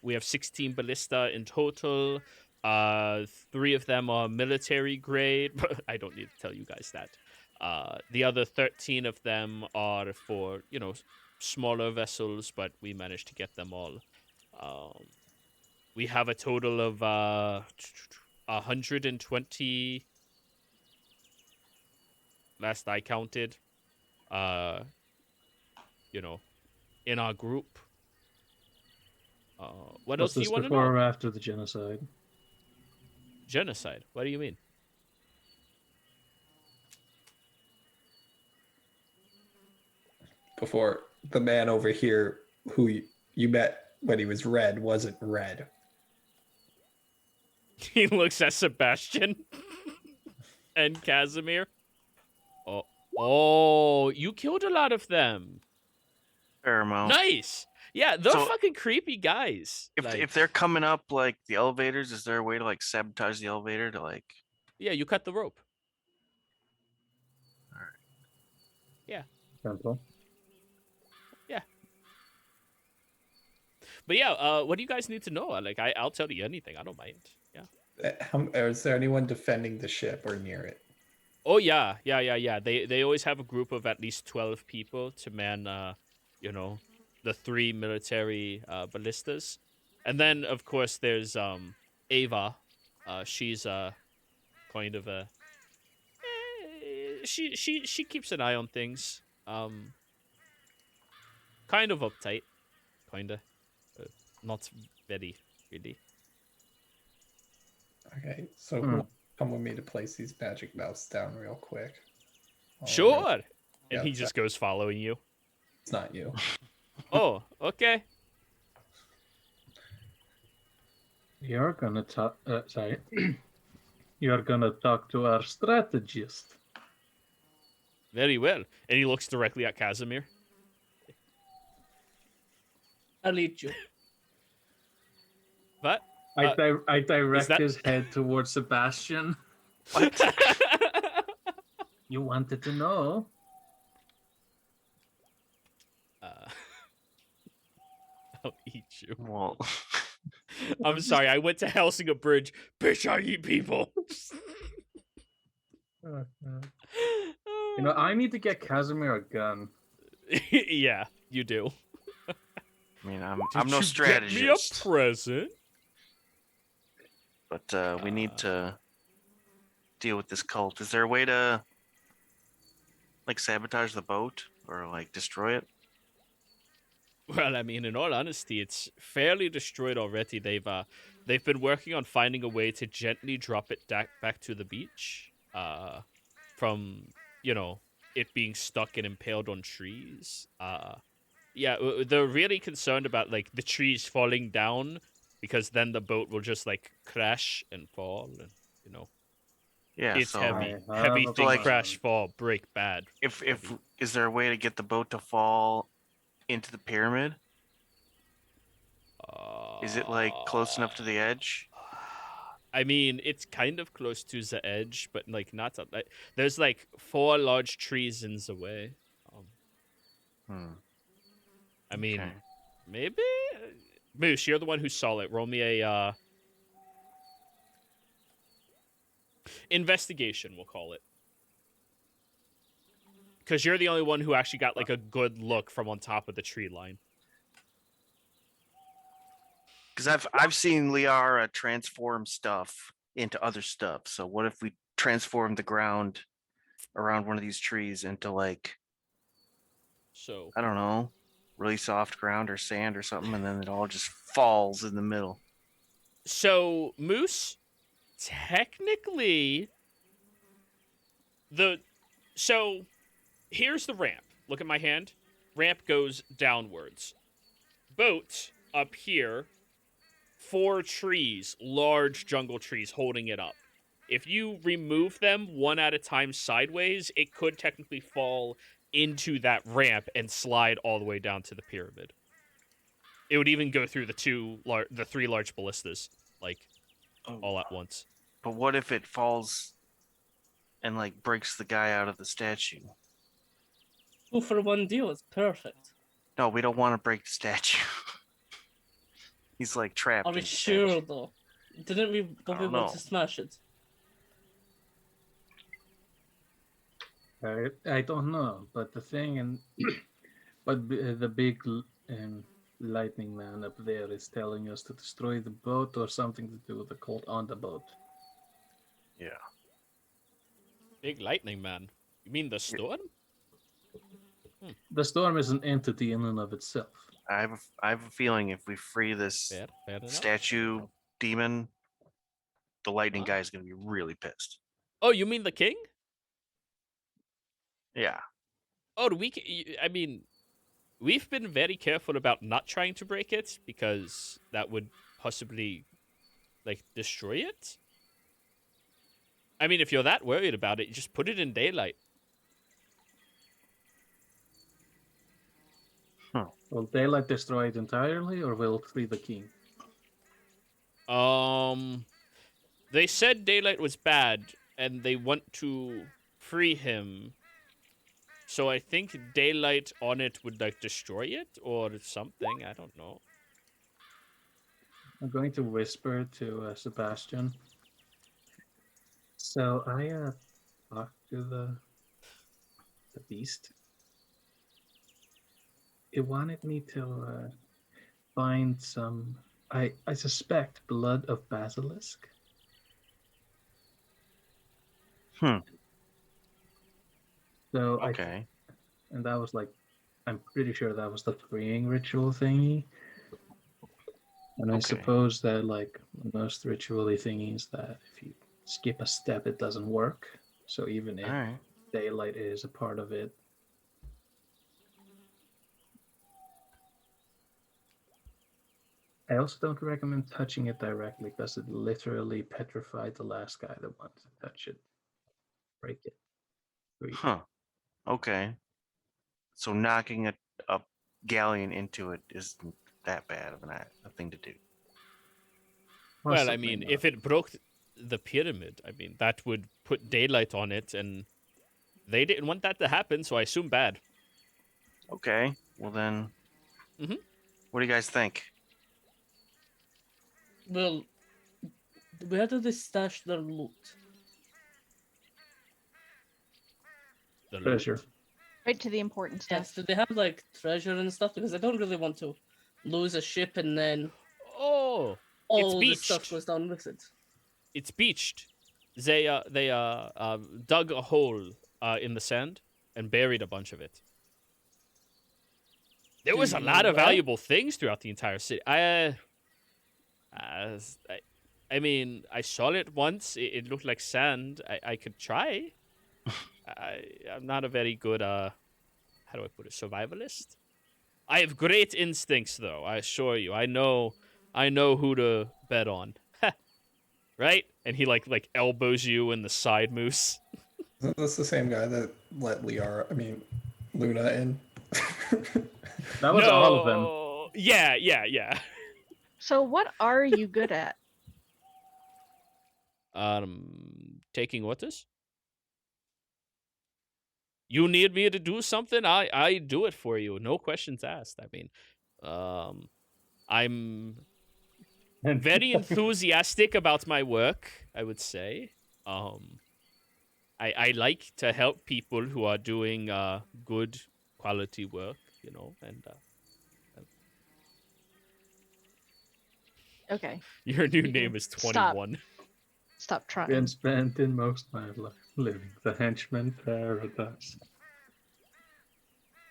We have 16 ballista in total. 3 of them are military grade. I don't need to tell you guys that. The other 13 of them are for, smaller vessels, but we managed to get them all. We have a total of 120. Last I counted. In our group. What else do you want to know? Before or after the genocide? Genocide? What do you mean? Before the man over here who you met when he was red wasn't red. He looks at Sebastian and Casimir. Oh, you killed a lot of them. Fair amount. Nice. Yeah, they're So- fucking creepy guys. If they're coming up like the elevators, is there a way to like sabotage the elevator to like? yeah, you cut the rope. Simple. But yeah, what do you guys need to know? Like, I'll tell you anything. I don't mind. Yeah. Is there anyone defending the ship or near it? Oh yeah. They always have a group of at least 12 people to man, the 3 military ballistas, and then of course there's Ava. She's kind of a she keeps an eye on things. Kind of uptight, kinda, not very really. Okay, so who wants to come with me to place these magic mouse down real quick? Sure. And Yeah, he just goes following you. It's not you. Oh, okay. You're gonna talk. Sorry. You're gonna talk to our strategist. Very well. And he looks directly at Casimir. I'll lead you. What? I direct that- his head towards Sebastian. What? You wanted to know. I'll eat you. Well, I'm sorry, I went to Helsinga Bridge. Bitch, I eat people. You know, I need to get Casimir a gun. Yeah, you do. I mean, I'm Did no you strategist, Get me a present. but we need to deal with this cult. Is there a way to like sabotage the boat or like destroy it? Well, I mean, in all honesty, it's fairly destroyed already. They've been working on finding a way to gently drop it back to the beach, from it being stuck and impaled on trees. Yeah, they're really concerned about like the trees falling down, because then the boat will just like crash and fall, and Yeah, it's so heavy. I Heavy have a thing, plan. crash, fall, break, bad. if is there a way to get the boat to fall into the pyramid? Is it like close enough to the edge? I mean, it's kind of close to the edge, but like not. There's like 4 large trees in the way. I mean, Okay. maybe. Moose, you're the one who saw it. Roll me a investigation. We'll call it, because you're the only one who actually got like a good look from on top of the tree line. Because I've seen Liara transform stuff into other stuff. So what if we transform the ground around one of these trees into like, So I don't know, really soft ground or sand or something, and then it all just falls in the middle. So, Moose, technically, so here's the ramp. Look at my hand. Ramp goes downwards. Boat up here, 4 trees, large jungle trees holding it up. If you remove them one at a time sideways, it could technically fall into that ramp and slide all the way down to the pyramid. It would even go through the 3 large ballistas, like, all at once. But what if it falls and like breaks the guy out of the statue? 2 for 1 deal is perfect. No, we don't want to break the statue. He's like trapped. Are we in the sure statue. though? Didn't we don't want know. to smash it? I don't know, but the thing the big lightning man up there is telling us to destroy the boat or something to do with the cult on the boat. Yeah. Big lightning man. You mean the storm? The storm is an entity in and of itself. I have a feeling if we free this Fair enough. statue demon, the lightning guy is going to be really pissed. Oh, you mean the king? Yeah. Oh, I mean, we've been very careful about not trying to break it, because that would possibly, like, destroy it. I mean, if you're that worried about it, just put it in daylight. Will daylight destroy it entirely, or will it free the king? They said daylight was bad, and they want to free him. So I think daylight on it would like destroy it or something. I don't know. I'm going to whisper to Sebastian. So I talked to the beast. It wanted me to find some. I suspect blood of basilisk. So Okay. and that was like, I'm pretty sure that was the freeing ritual thingy. And I Okay. suppose that like most ritually thingies, that if you skip a step, it doesn't work. So even if All right. daylight is a part of it. I also don't recommend touching it directly because it literally petrified the last guy that wanted to touch it. Break it. Huh. Okay. So knocking a galleon into it isn't that bad of a thing to do. Well, I Possibly mean, not. if it broke the pyramid, I mean, that would put daylight on it, and they didn't want that to happen, so I assume bad. Okay. Well then, what do you guys think? Well, where do they stash their loot? The loot? Treasure. Right to the important stuff. Yes, do they have like treasure and stuff? Because I don't really want to lose a ship and then Oh, all the beached. stuff goes down with it. It's beached. They dug a hole in the sand and buried a bunch of it. There was a lot of valuable things throughout the entire city. I mean, I saw it once. It looked like sand. I could try. I'm not a very good how do I put it, survivalist. I have great instincts, though. I assure you. I know who to bet on. Right? And he like elbows you in the side, Moose. Isn't this the same guy that let Luna in? That was all of them. Yeah. So what are you good at? Taking orders. You need me to do something? I do it for you. No questions asked. I mean, I'm very enthusiastic about my work, I would say. I like to help people who are doing good quality work, you know, and Okay. your new name is 21. Stop trying. Been spent in most my life living the henchman paradise.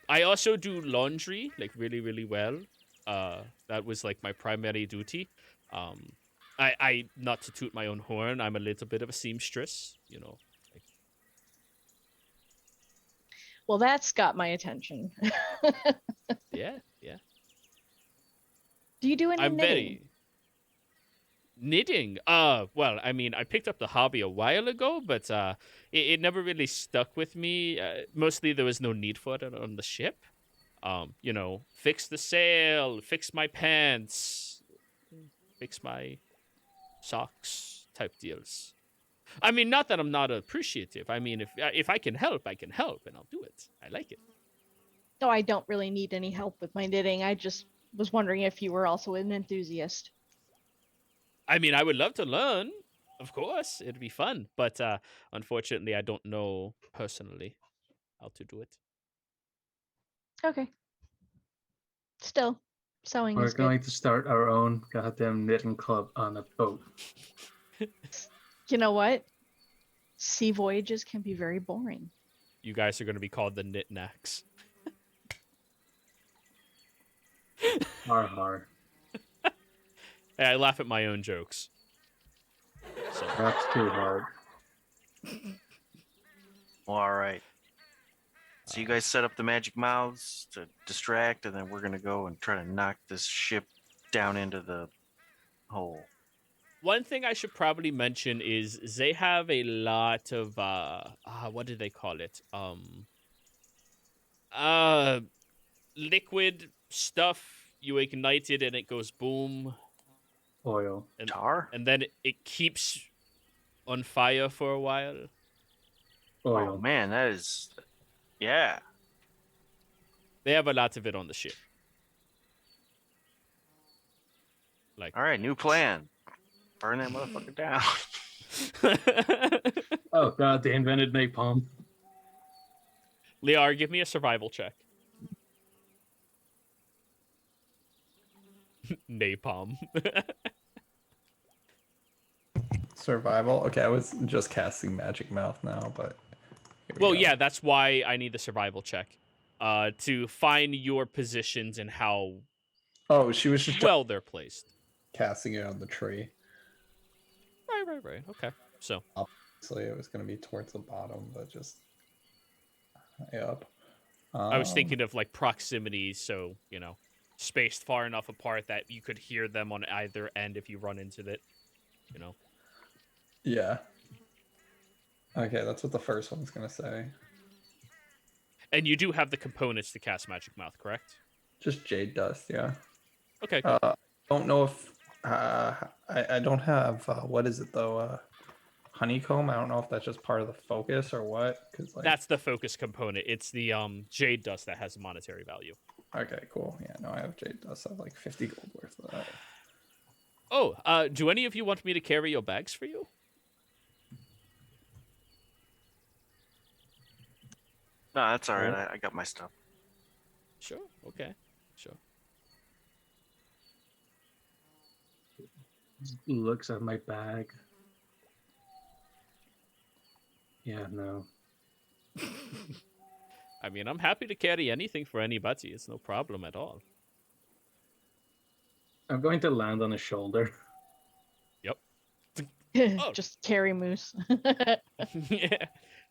I also do laundry, like really, really well. That was like my primary duty. I not to toot my own horn, I'm a little bit of a seamstress, you know. Like... Well, that's got my attention. Yeah. Do you do any knitting? Very knitting. Well, I mean, I picked up the hobby a while ago, but it never really stuck with me. Mostly there was no need for it on the ship. You know, fix the sail, fix my pants, fix my socks type deals. I mean, not that I'm not appreciative. I mean, if I can help, and I'll do it. I like it. No, I don't really need any help with my knitting. I just was wondering if you were also an enthusiast. I mean, I would love to learn. Of course, it'd be fun. But unfortunately, I don't know personally how to do it. Okay. Still, sewing We're is going good. to start our own goddamn knitting club on a boat. You know what? Sea voyages can be very boring. You guys are going to be called the Knickknacks. Har. Hey, I laugh at my own jokes. So. That's too hard. Well, all right. So you guys set up the magic mouths to distract, and then we're gonna go and try to knock this ship down into the hole. One thing I should probably mention is they have a lot of what do they call it? Liquid stuff, you ignite it and it goes boom. Oil. And, Tar? and then it keeps on fire for a while. Oil. Oh man, that is, yeah. They have a lot of it on the ship. Like, All right, new plan. Burn that motherfucker down. Oh god, they invented napalm. Liar, give me a survival check. Napalm. Survival. Okay, I was just casting Magic Mouth now, but here we Well, go. yeah, that's why I need the survival check. To find your positions and how Oh, she was just well they're placed. casting it on the tree. Right. Okay. So Obviously, it was going to be towards the bottom, but just high up. I was thinking of like proximity, so spaced far enough apart that you could hear them on either end if you run into it. Yeah. Okay, that's what the first one's going to say. And you do have the components to cast Magic Mouth, correct? Just jade dust, yeah. Okay. Don't know if I don't have what is it though? Honeycomb. I don't know if that's just part of the focus or what. Because That's the focus component. It's the jade dust that has a monetary value. Okay, cool. Yeah, no, I have jade dust. I have like 50 gold worth of that. Oh, do any of you want me to carry your bags for you? No, that's all right. I got my stuff. Sure. Okay. Sure. Looks at my bag. Yeah, no. I mean, I'm happy to carry anything for anybody. It's no problem at all. I'm going to land on his shoulder. Yep. Oh. Just carry Moose. Yeah.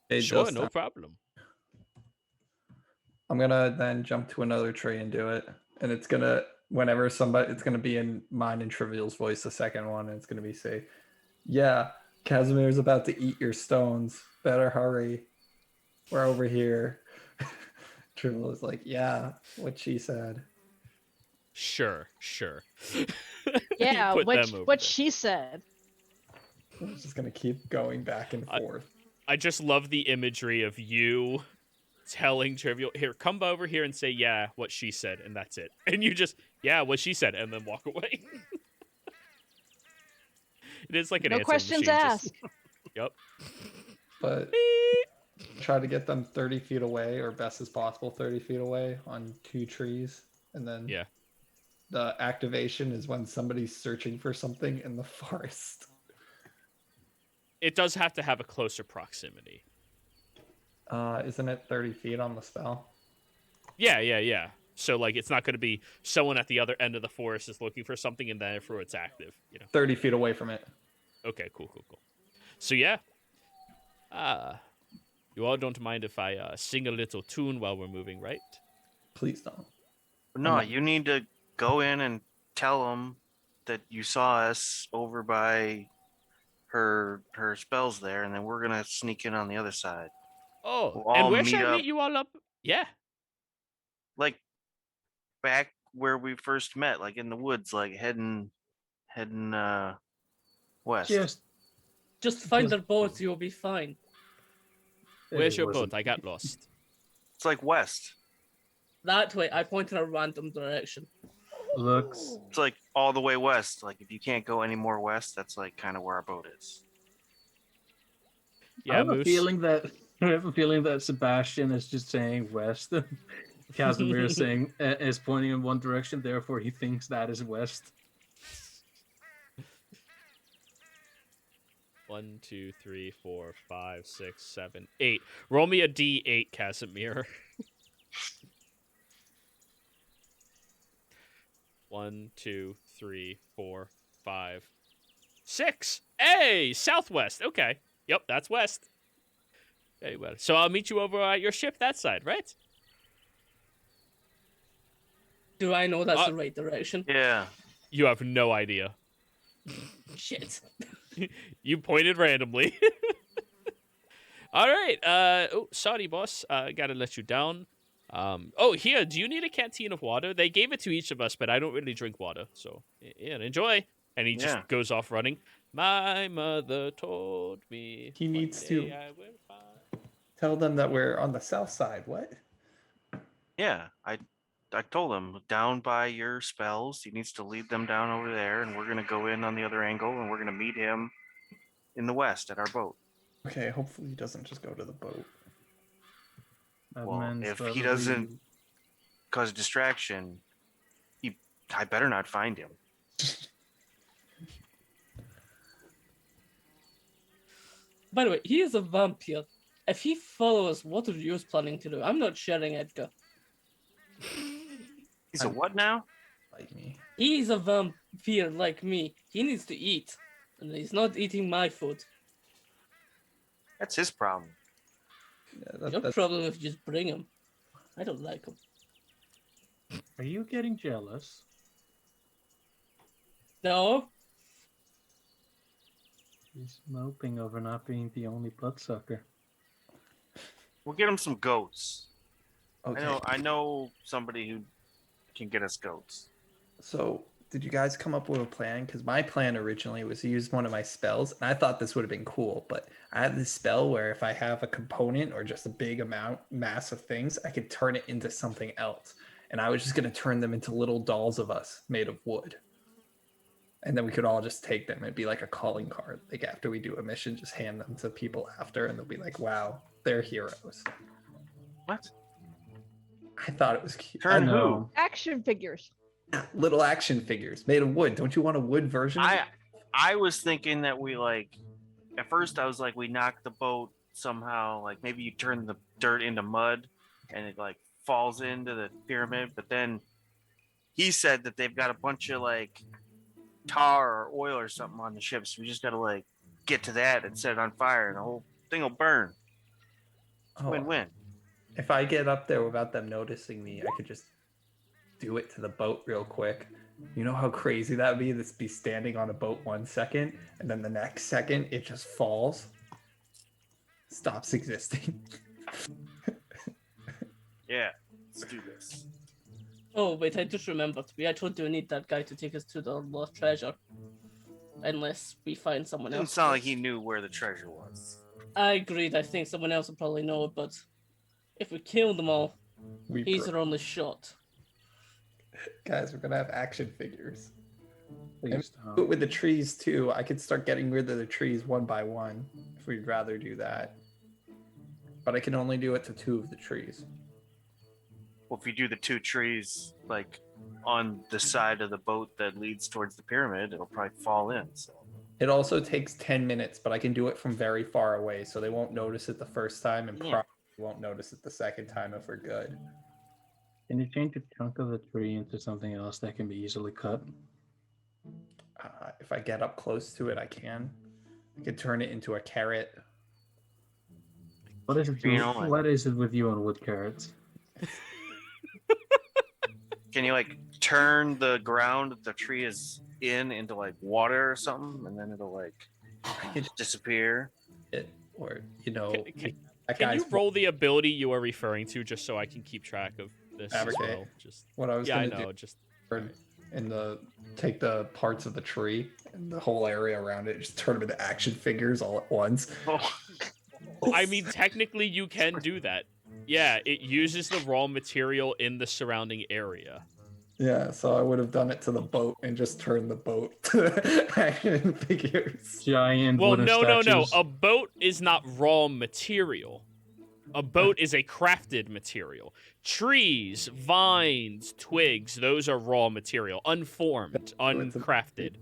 Jade Sure, dust, no problem. I'm gonna then jump to another tree and do it, and it's gonna whenever somebody it's gonna be in mine and Trivial's voice, the second one, and it's gonna be say, "Yeah, Casimir's about to eat your stones. Better hurry. We're over here." Trivial is like, "Yeah, what she said." Sure. You Yeah, put them over what there. she said. I'm just gonna keep going back and forth. I just love the imagery of you telling Trivial, here, come over here and say, yeah, what she said, and that's it. And you just, yeah, what she said, and then walk away. It is like an No answer questions machine. asked. Yep. But try to get them 30 feet away, or best as possible 30 feet away on 2 trees, and then Yeah. the activation is when somebody's searching for something in the forest. It does have to have a closer proximity. Isn't it 30 feet on the spell? Yeah. So, like, it's not going to be someone at the other end of the forest is looking for something, and therefore it's active, 30 feet away from it. Okay, cool. So, yeah. You all don't mind if I sing a little tune while we're moving, right? Please don't. No, you need to go in and tell them that you saw us over by her spells there, and then we're gonna sneak in on the other side. Oh, We'll and all where meet should I up. meet you all up? Yeah. Like back where we first met, like in the woods, like heading west. Just find their boat, you'll be fine. Where's It your wasn't- boat? I got lost. It's like west. That way, I point in a random direction. Looks. It's like all the way west. Like if you can't go any more west, that's like kind of where our boat is. I Yeah, have a Moose. feeling that Sebastian is just saying west. Casimir is saying is pointing in one direction, therefore he thinks that is west. 1, 2, 3, 4, 5, 6, 7, 8. Roll me a D8, Casimir. 1, 2, 3, 4, 5, 6. Hey, southwest. Okay. Yep, that's west. Very well. So I'll meet you over at your ship that side, right? Do I know that's the right direction? Yeah. You have no idea. Shit. You pointed randomly. All right. Oh, sorry, boss. Gotta let you down. Oh, here, do you need a canteen of water? They gave it to each of us, but I don't really drink water, so yeah, enjoy. And he just Yeah. goes off running. My mother told me He one needs day to- I will find. Tell them that we're on the south side. What? Yeah, I told him down by your spells, he needs to lead them down over there, and we're gonna go in on the other angle, and we're gonna meet him in the west at our boat. Okay, hopefully he doesn't just go to the boat. That Well, man's if he probably- doesn't cause distraction, I better not find him. By the way, he is a vampire. If he follows, what are you planning to do? I'm not sharing Edgar. He's a what now? Like me. He's a vampire like me. He needs to eat. And he's not eating my food. That's his problem. Yeah, Your that's problem if you just bring him. I don't like him. Are you getting jealous? No. He's moping over not being the only bloodsucker. We'll get him some goats. okay. I know somebody who can get us goats. So, did you guys come up with a plan? Because my plan originally was to use one of my spells, and I thought this would have been cool. But I have this spell where if I have a component or just a big mass of things, I could turn it into something else. And I was just going to turn them into little dolls of us made of wood. And then we could all just take them. It'd be like a calling card. Like after we do a mission, just hand them to people after, and they'll be like, "Wow, they're heroes." What? I thought it was cute. Turn who? No. Action figures. Little action figures made of wood. Don't you want a wood version? I was thinking that we at first I was like we knock the boat somehow, like maybe you turn the dirt into mud and it like falls into the pyramid, but then he said that they've got a bunch of like tar or oil or something on the ship, so we just gotta like get to that and set it on fire and the whole thing will burn. Oh, Win-win. if I get up there without them noticing me, I could just do it to the boat real quick. You know how crazy that would be? This be standing on a boat 1 second, and then the next second it just falls, stops existing. Yeah, let's do this. Oh, wait, I just remembered. We actually do need that guy to take us to the lost treasure. Unless we find someone Didn't else. sound like he knew where the treasure was. I agreed. I think someone else will probably know, but if we kill them all, he's our only shot. Guys, we're gonna have action figures. Please But don't. with the trees too, I could start getting rid of the trees one by one if we'd rather do that. But I can only do it to 2 of the trees. Well, if you do the 2 trees like on the side of the boat that leads towards the pyramid, it'll probably fall in. So It also takes 10 minutes, but I can do it from very far away, so they won't notice it the first time and Yeah. probably won't notice it the second time if we're good. Can you change a chunk of the tree into something else that can be easily cut? If I get up close to it, I can. I could turn it into a carrot. What is it? You know, like- What is it with you and wood carrots? can you like turn the ground that the tree is in into like water or something, and then it'll like I could just disappear? it, or you know, that Can guy's you roll the ability you are referring to just so I can keep track of this as Fabricate. well? Just what I was yeah, I gonna know. do. Just In the take the parts of the tree and the whole area around it, just turn them into action figures all at once. Oh, I mean, technically, you can do that. Yeah, it uses the raw material in the surrounding area. Yeah, so I would have done it to the boat and just turned the boat to action figures. Giant Well, wooden no. statues. A boat is not raw material. A boat is a crafted material. Trees, vines, twigs, those are raw material. Unformed, uncrafted.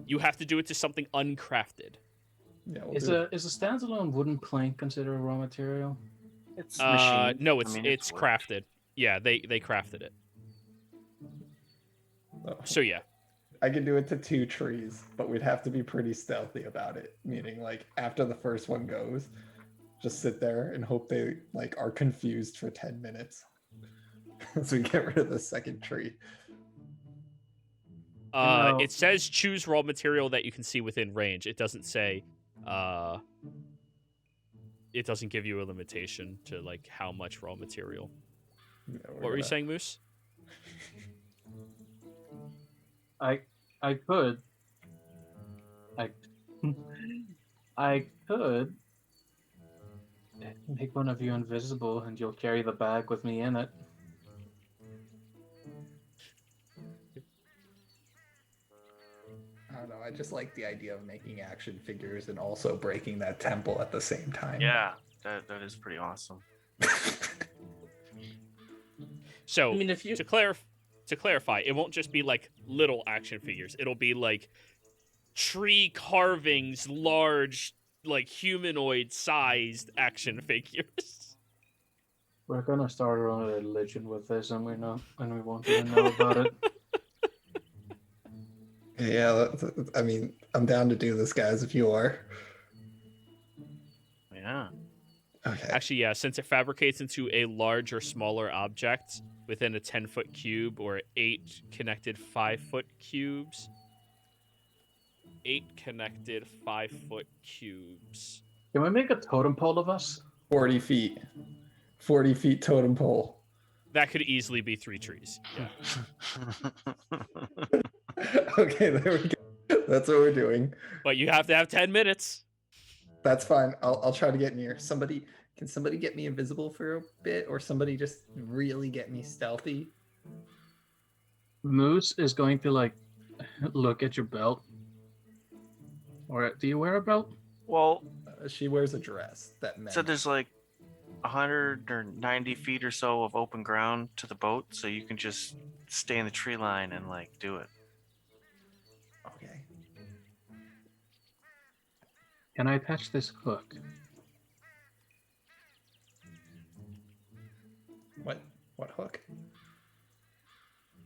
You have to do it to something uncrafted. Yeah, we'll Is do a standalone wooden plank considered a raw material? it's machine. No, I it's mean, it's wood. crafted. Yeah, they crafted it. it. So yeah. I could do it to 2 trees, but we'd have to be pretty stealthy about it. Meaning, like after the first one goes, just sit there and hope they like are confused for 10 minutes, so we get rid of the second tree. know- It says choose raw material that you can see within range. It doesn't say, it doesn't give you a limitation to like how much raw material. What were you saying, Moose? I could. I could make one of you invisible, and you'll carry the bag with me in it. I don't know. I just like the idea of making action figures and also breaking that temple at the same time. Yeah, that is pretty awesome. So, I mean, if you to clarify, it won't just be like little action figures. It'll be like tree carvings, large, like humanoid-sized action figures. We're gonna start our own religion with this, and we won't even know about it. Yeah, I mean, I'm down to do this, guys, if you are. Yeah. Okay. Actually, yeah, since it fabricates into a large or smaller object within a 10-foot cube or 8 connected 5-foot cubes. 8 connected 5-foot cubes. Can we make a totem pole of us? 40 feet. 40 feet totem pole. That could easily be 3 trees. Yeah. Okay, there we go. That's what we're doing. But you have to have 10 minutes. That's fine. I'll try to get near. Can somebody get me invisible for a bit, or somebody just really get me stealthy? Moose is going to like look at your belt. Or do you wear a belt? Well, She wears a dress that men. so there's like 190 feet or so of open ground to the boat, so you can just stay in the tree line and like do it. Okay. Can I attach this hook? What hook?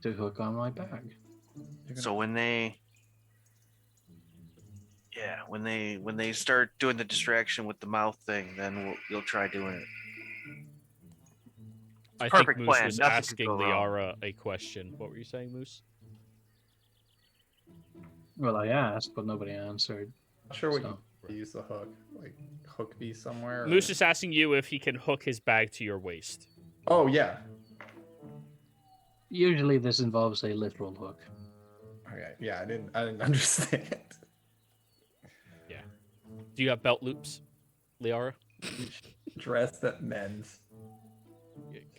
To hook on my bag. So when they start doing the distraction with the mouth thing, then you'll try doing it. I think Perfect Moose plan. was Nothing could asking go wrong. Liara a question. What were you saying, Moose? Well, I asked, but nobody answered. Not sure what So- you use the hook. Like hook be somewhere. Moose or- is asking you if he can hook his bag to your waist. Oh yeah. Usually this involves a literal hook. Okay. Yeah, I didn't understand. Do you have belt loops, Liara? Dress that men's.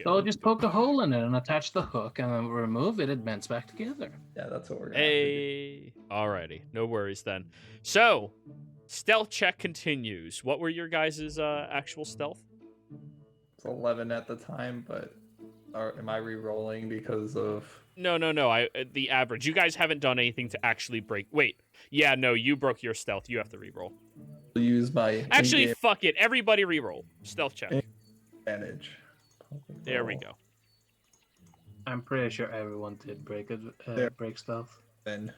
So I'll just poke a hole in it and attach the hook and then remove it, it bends back together. Yeah, that's what we're gonna have to do. Hey, alrighty, no worries then. So, stealth check continues. What were your guys' actual stealth? It's 11 at the time, but am I re-rolling because of? No. The average. You guys haven't done anything to actually break. Wait, yeah, no, you broke your stealth. You have to re-roll. Use my Actually, in-game fuck it. Everybody re-roll. Stealth check. advantage. There we go. I'm pretty sure everyone did break There. break stuff. Then,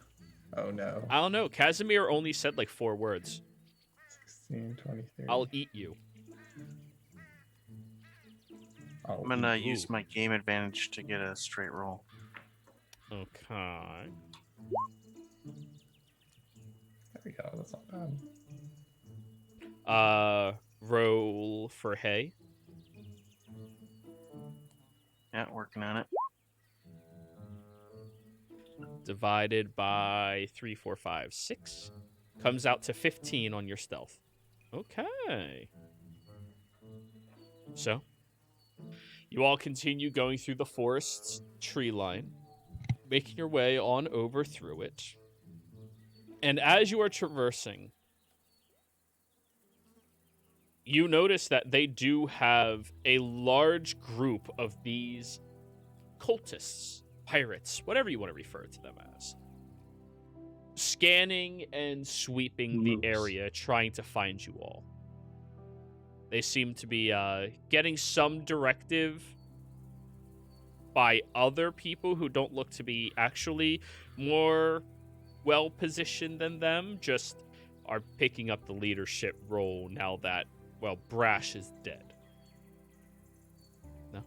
oh no. I don't know. Casimir only said like 4 words. 16, 20, 30. I'll eat you. Oh, I'm gonna Ooh. use my game advantage to get a straight roll. Okay. there we go. That's not bad. Roll for hay. Yeah, working on it. Divided by 3, 4, 5, 6. Comes out to 15 on your stealth. Okay. So, you all continue going through the forest's tree line, making your way on over through it. And as you are traversing, you notice that they do have a large group of these cultists, pirates, whatever you want to refer to them as, scanning and sweeping the Mooks. area, trying to find you all. They seem to be getting some directive by other people who don't look to be actually more well-positioned than them, just are picking up the leadership role now that, well, Brash is dead. No.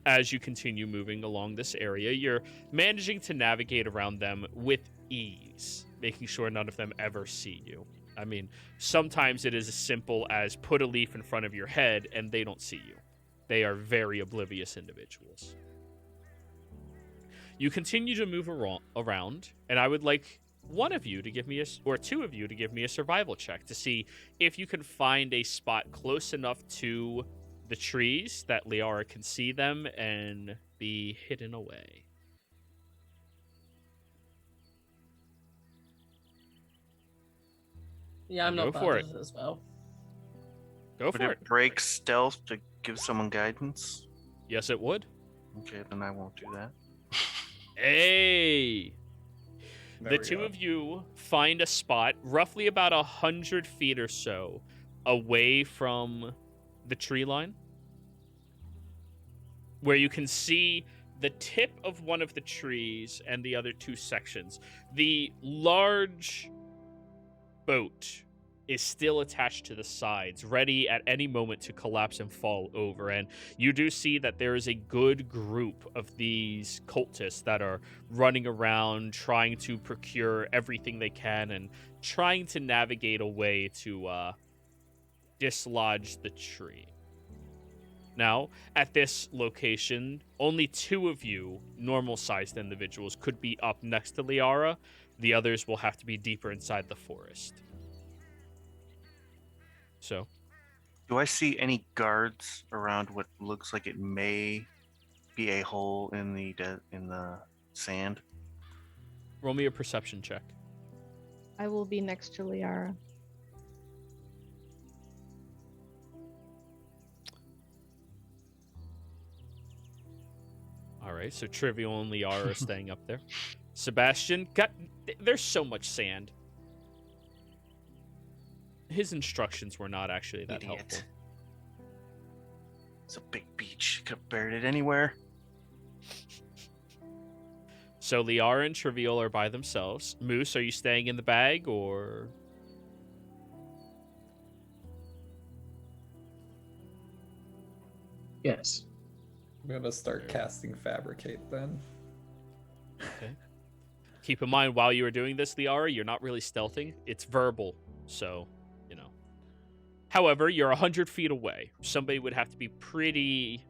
As you continue moving along this area, you're managing to navigate around them with ease, making sure none of them ever see you. I mean, sometimes it is as simple as put a leaf in front of your head and they don't see you. They are very oblivious individuals. You continue to move around, and I would like one of you to give me or two of you to give me a survival check to see if you can find a spot close enough to the trees that Liara can see them and be hidden away. Yeah, I'm Go not bad for at it. it as well. Go Would for it it. break stealth to give someone guidance? Yes, it would. Okay, then I won't do that. Hey! There The we two go. of you find a spot roughly about 100 feet or so away from the tree line where you can see the tip of one of the trees and the other two sections. The large boat is still attached to the sides, ready at any moment to collapse and fall over. And you do see that there is a good group of these cultists that are running around trying to procure everything they can and trying to navigate a way to dislodge the tree. Now, at this location, only two of you, normal-sized individuals, could be up next to Liara. The others will have to be deeper inside the forest. So, Do I see any guards around what looks like it may be a hole in the sand? roll me a perception check. I will be next to Liara. All right, so Trivial and Liara are staying up there. Sebastian, there's so much sand. His instructions were not actually that Idiot. helpful. It's a big beach. Could have buried it anywhere. So Liara and Trivial are by themselves. Moose, are you staying in the bag or? Yes. I'm gonna start casting Fabricate then. Okay. Keep in mind, while you are doing this, Liara, you're not really stealthing. It's verbal, so, you know. However, you're 100 feet away. Somebody would have to be pretty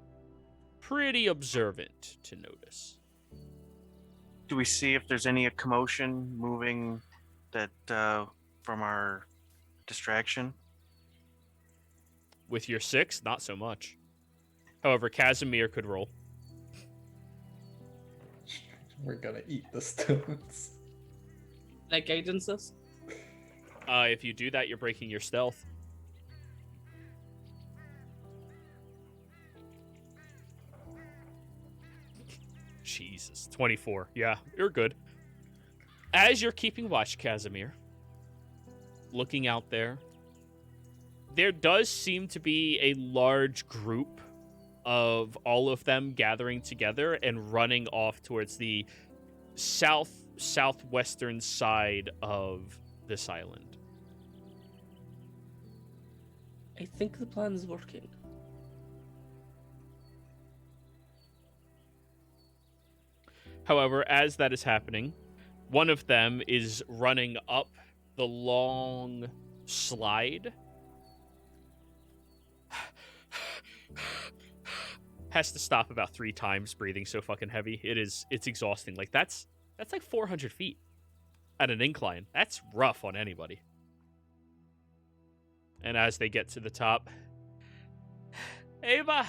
observant to notice. Do we see if there's any commotion moving that from our distraction? With your 6, not so much. However, Casimir could roll. We're gonna eat the stones. Like guidances? If you do that, you're breaking your stealth. Jesus, 24. Yeah, you're good. As you're keeping watch, Casimir, looking out there, there does seem to be a large group of all of them gathering together and running off towards the southwestern side of this island. I think the plan is working. However, as that is happening, one of them is running up the long slide. Has to stop about 3 times, breathing so fucking heavy. It's exhausting. Like, that's like 400 feet at an incline. That's rough on anybody. And as they get to the top, Ava!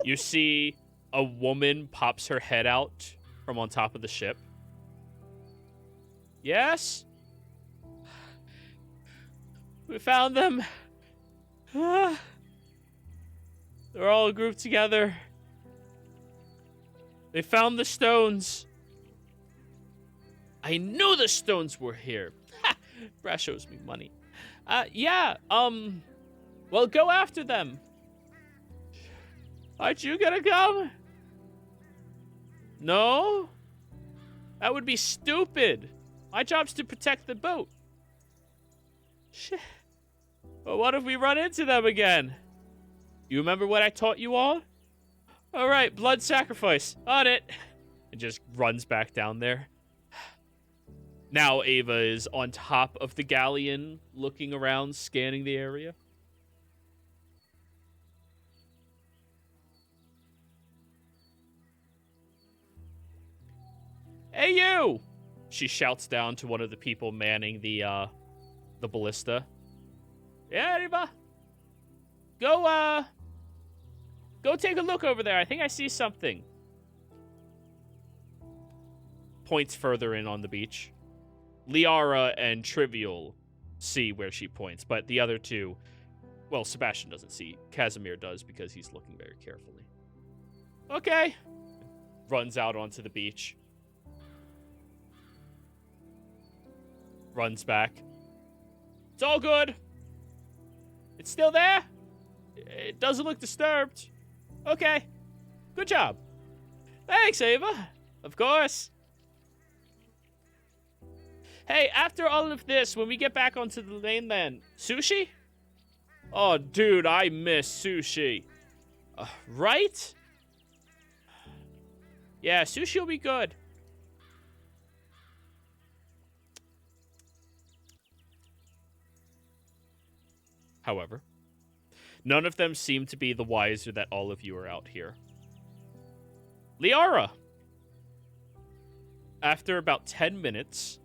You see a woman pops her head out from on top of the ship. Yes? We found them. They're all grouped together. They found the stones. I knew the stones were here. Ha! Brash owes me money. Well, go after them. Aren't you gonna come? No? That would be stupid. My job's to protect the boat. Shit. But what if we run into them again? You remember what I taught you all? All right, blood sacrifice. On it. And just runs back down there. Now Ava is on top of the galleon, looking around, scanning the area. Hey, you! She shouts down to one of the people manning the ballista. Yeah, Riva. Go take a look over there. I think I see something. Points further in on the beach. Liara and Trivial see where she points, but the other two, well, Sebastian doesn't see. Casimir does because he's looking very carefully. Okay. Runs out onto the beach. Runs back. It's all good. It's still there. It doesn't look disturbed. Okay. Good job. Thanks, Ava. Of course. Hey, after all of this, when we get back onto the mainland, sushi? Oh, dude, I miss sushi. Right? Yeah, sushi will be good. However, none of them seem to be the wiser that all of you are out here. Liara! After about 10 minutes,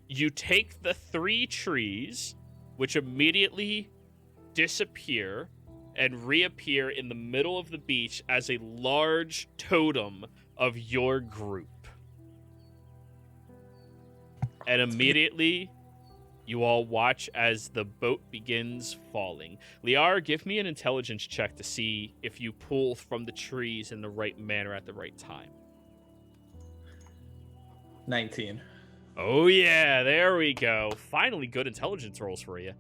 you take the 3 trees, which immediately disappear and reappear in the middle of the beach as a large totem of your group. And immediately, you all watch as the boat begins falling. Liara, give me an intelligence check to see if you pull from the trees in the right manner at the right time. 19. Oh yeah, there we go. Finally good intelligence rolls for you.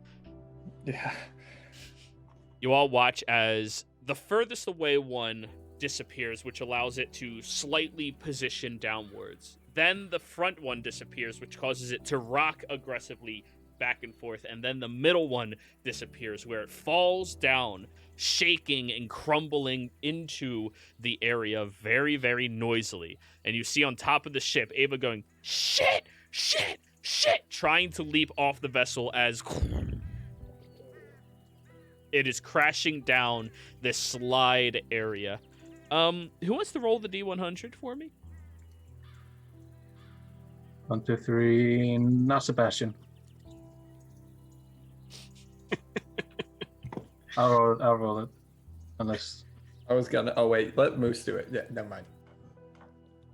Yeah. You all watch as the furthest away one disappears, which allows it to slightly position downwards. Then the front one disappears, which causes it to rock aggressively back and forth. And then the middle one disappears, where it falls down, shaking and crumbling into the area very, very noisily. And you see on top of the ship, Ava going, shit, shit, shit, trying to leap off the vessel as it is crashing down this slide area. Who wants to roll the D100 for me? 1, 2, 3. Not Sebastian. I'll roll it. Unless I was gonna. Oh wait, let Moose do it. Yeah, never mind.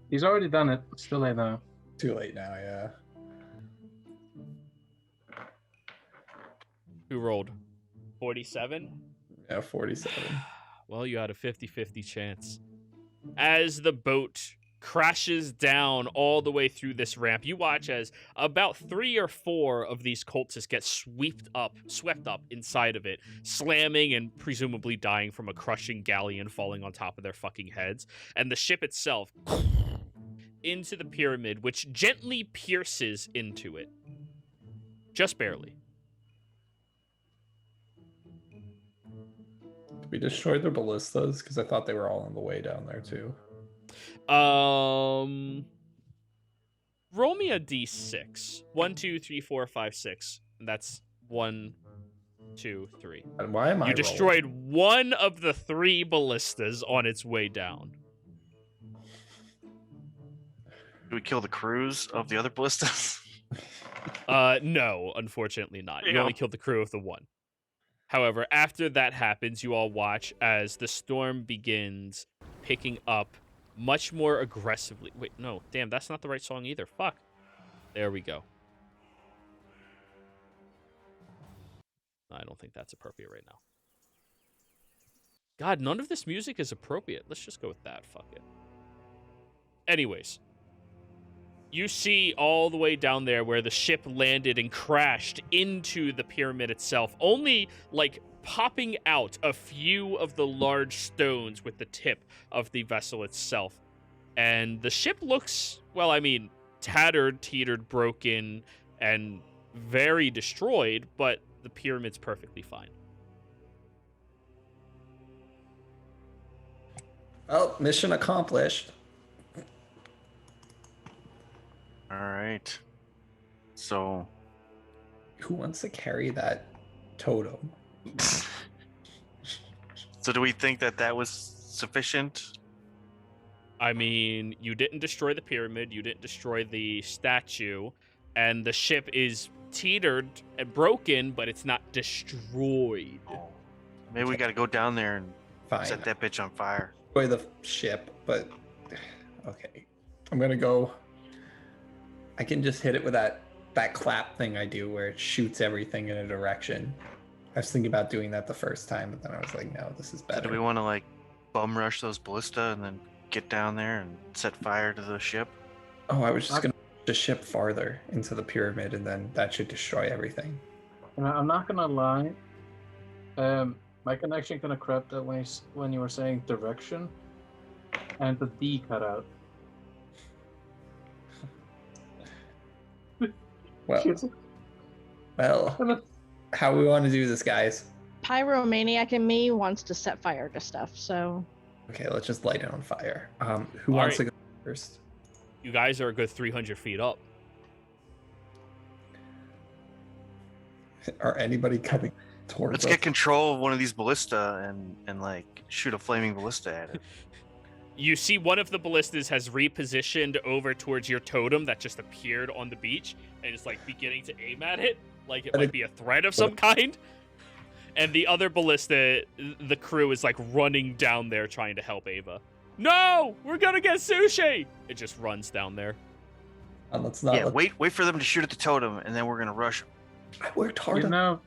he's already done it. It's too late now. Too late now. Yeah. Who rolled? 47? Yeah, 47. Well, you had a 50-50 chance. As the boat crashes down all the way through this ramp, you watch as about 3 or 4 of these cultists get swept up inside of it, slamming and presumably dying from a crushing galleon falling on top of their fucking heads. And the ship itself into the pyramid, which gently pierces into it. Just barely. We destroyed their ballistas because I thought they were all on the way down there too. Roll me a d6. 1, 2, 3, 4, 5, 6. And that's 1, 2, 3. And why am I? You destroyed one of the 3 ballistas on its way down. Do we kill the crews of the other ballistas? No, unfortunately not. You Yeah. only killed the crew of the 1. However, after that happens, you all watch as the storm begins picking up much more aggressively. Wait, no, damn, that's not the right song either. Fuck. There we go. I don't think that's appropriate right now. God, none of this music is appropriate. Let's just go with that. Fuck it. Anyways. You see all the way down there where the ship landed and crashed into the pyramid itself, only like popping out a few of the large stones with the tip of the vessel itself. And the ship looks, well, I mean, tattered, teetered, broken, and very destroyed, but the pyramid's perfectly fine. Well, mission accomplished. All right. So, Who wants to carry that totem? so do we think that that was sufficient? I mean, you didn't destroy the pyramid, you didn't destroy the statue, and the ship is teetered and broken, but it's not destroyed. Oh. Maybe we got to go down there and Fine. set that bitch on fire. Destroy the ship, but okay. I'm gonna go. I can just hit it with that clap thing I do where it shoots everything in a direction. I was thinking about doing that the first time, but then I was like, no, this is So better. do we want to like bum rush those ballista and then get down there and set fire to the ship? Oh, I was just gonna push the ship farther into the pyramid, and then that should destroy everything. I'm not gonna lie. My connection kind of crept up when you were saying direction, and the D cut out. Well, how we want to do this, guys? Pyromaniac in me wants to set fire to stuff, so Okay, let's just light it on fire. Who wants to go first? You guys are a good 300 feet up. Are anybody coming towards Let's us? get control of one of these ballista and like shoot a flaming ballista at it. You see one of the ballistas has repositioned over towards your totem that just appeared on the beach and is like beginning to aim at it, like it might be a threat of some kind. And the other ballista, the crew is like running down there trying to help Ava. No, we're gonna get sushi! It just runs down there. Let's not. Yeah, wait for them to shoot at the totem, and then we're gonna rush them. I worked hard. You know,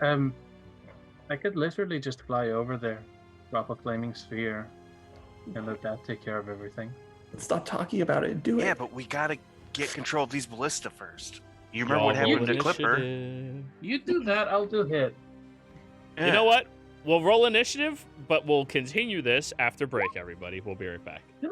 I could literally just fly over there, drop a flaming sphere, and let that take care of everything. Stop talking about it. Do it. Yeah, but we gotta get control of these ballista first. You remember what happened to Clipper? You do that, I'll do hit. Yeah. You know what? We'll roll initiative, but we'll continue this after break, everybody. We'll be right back. No,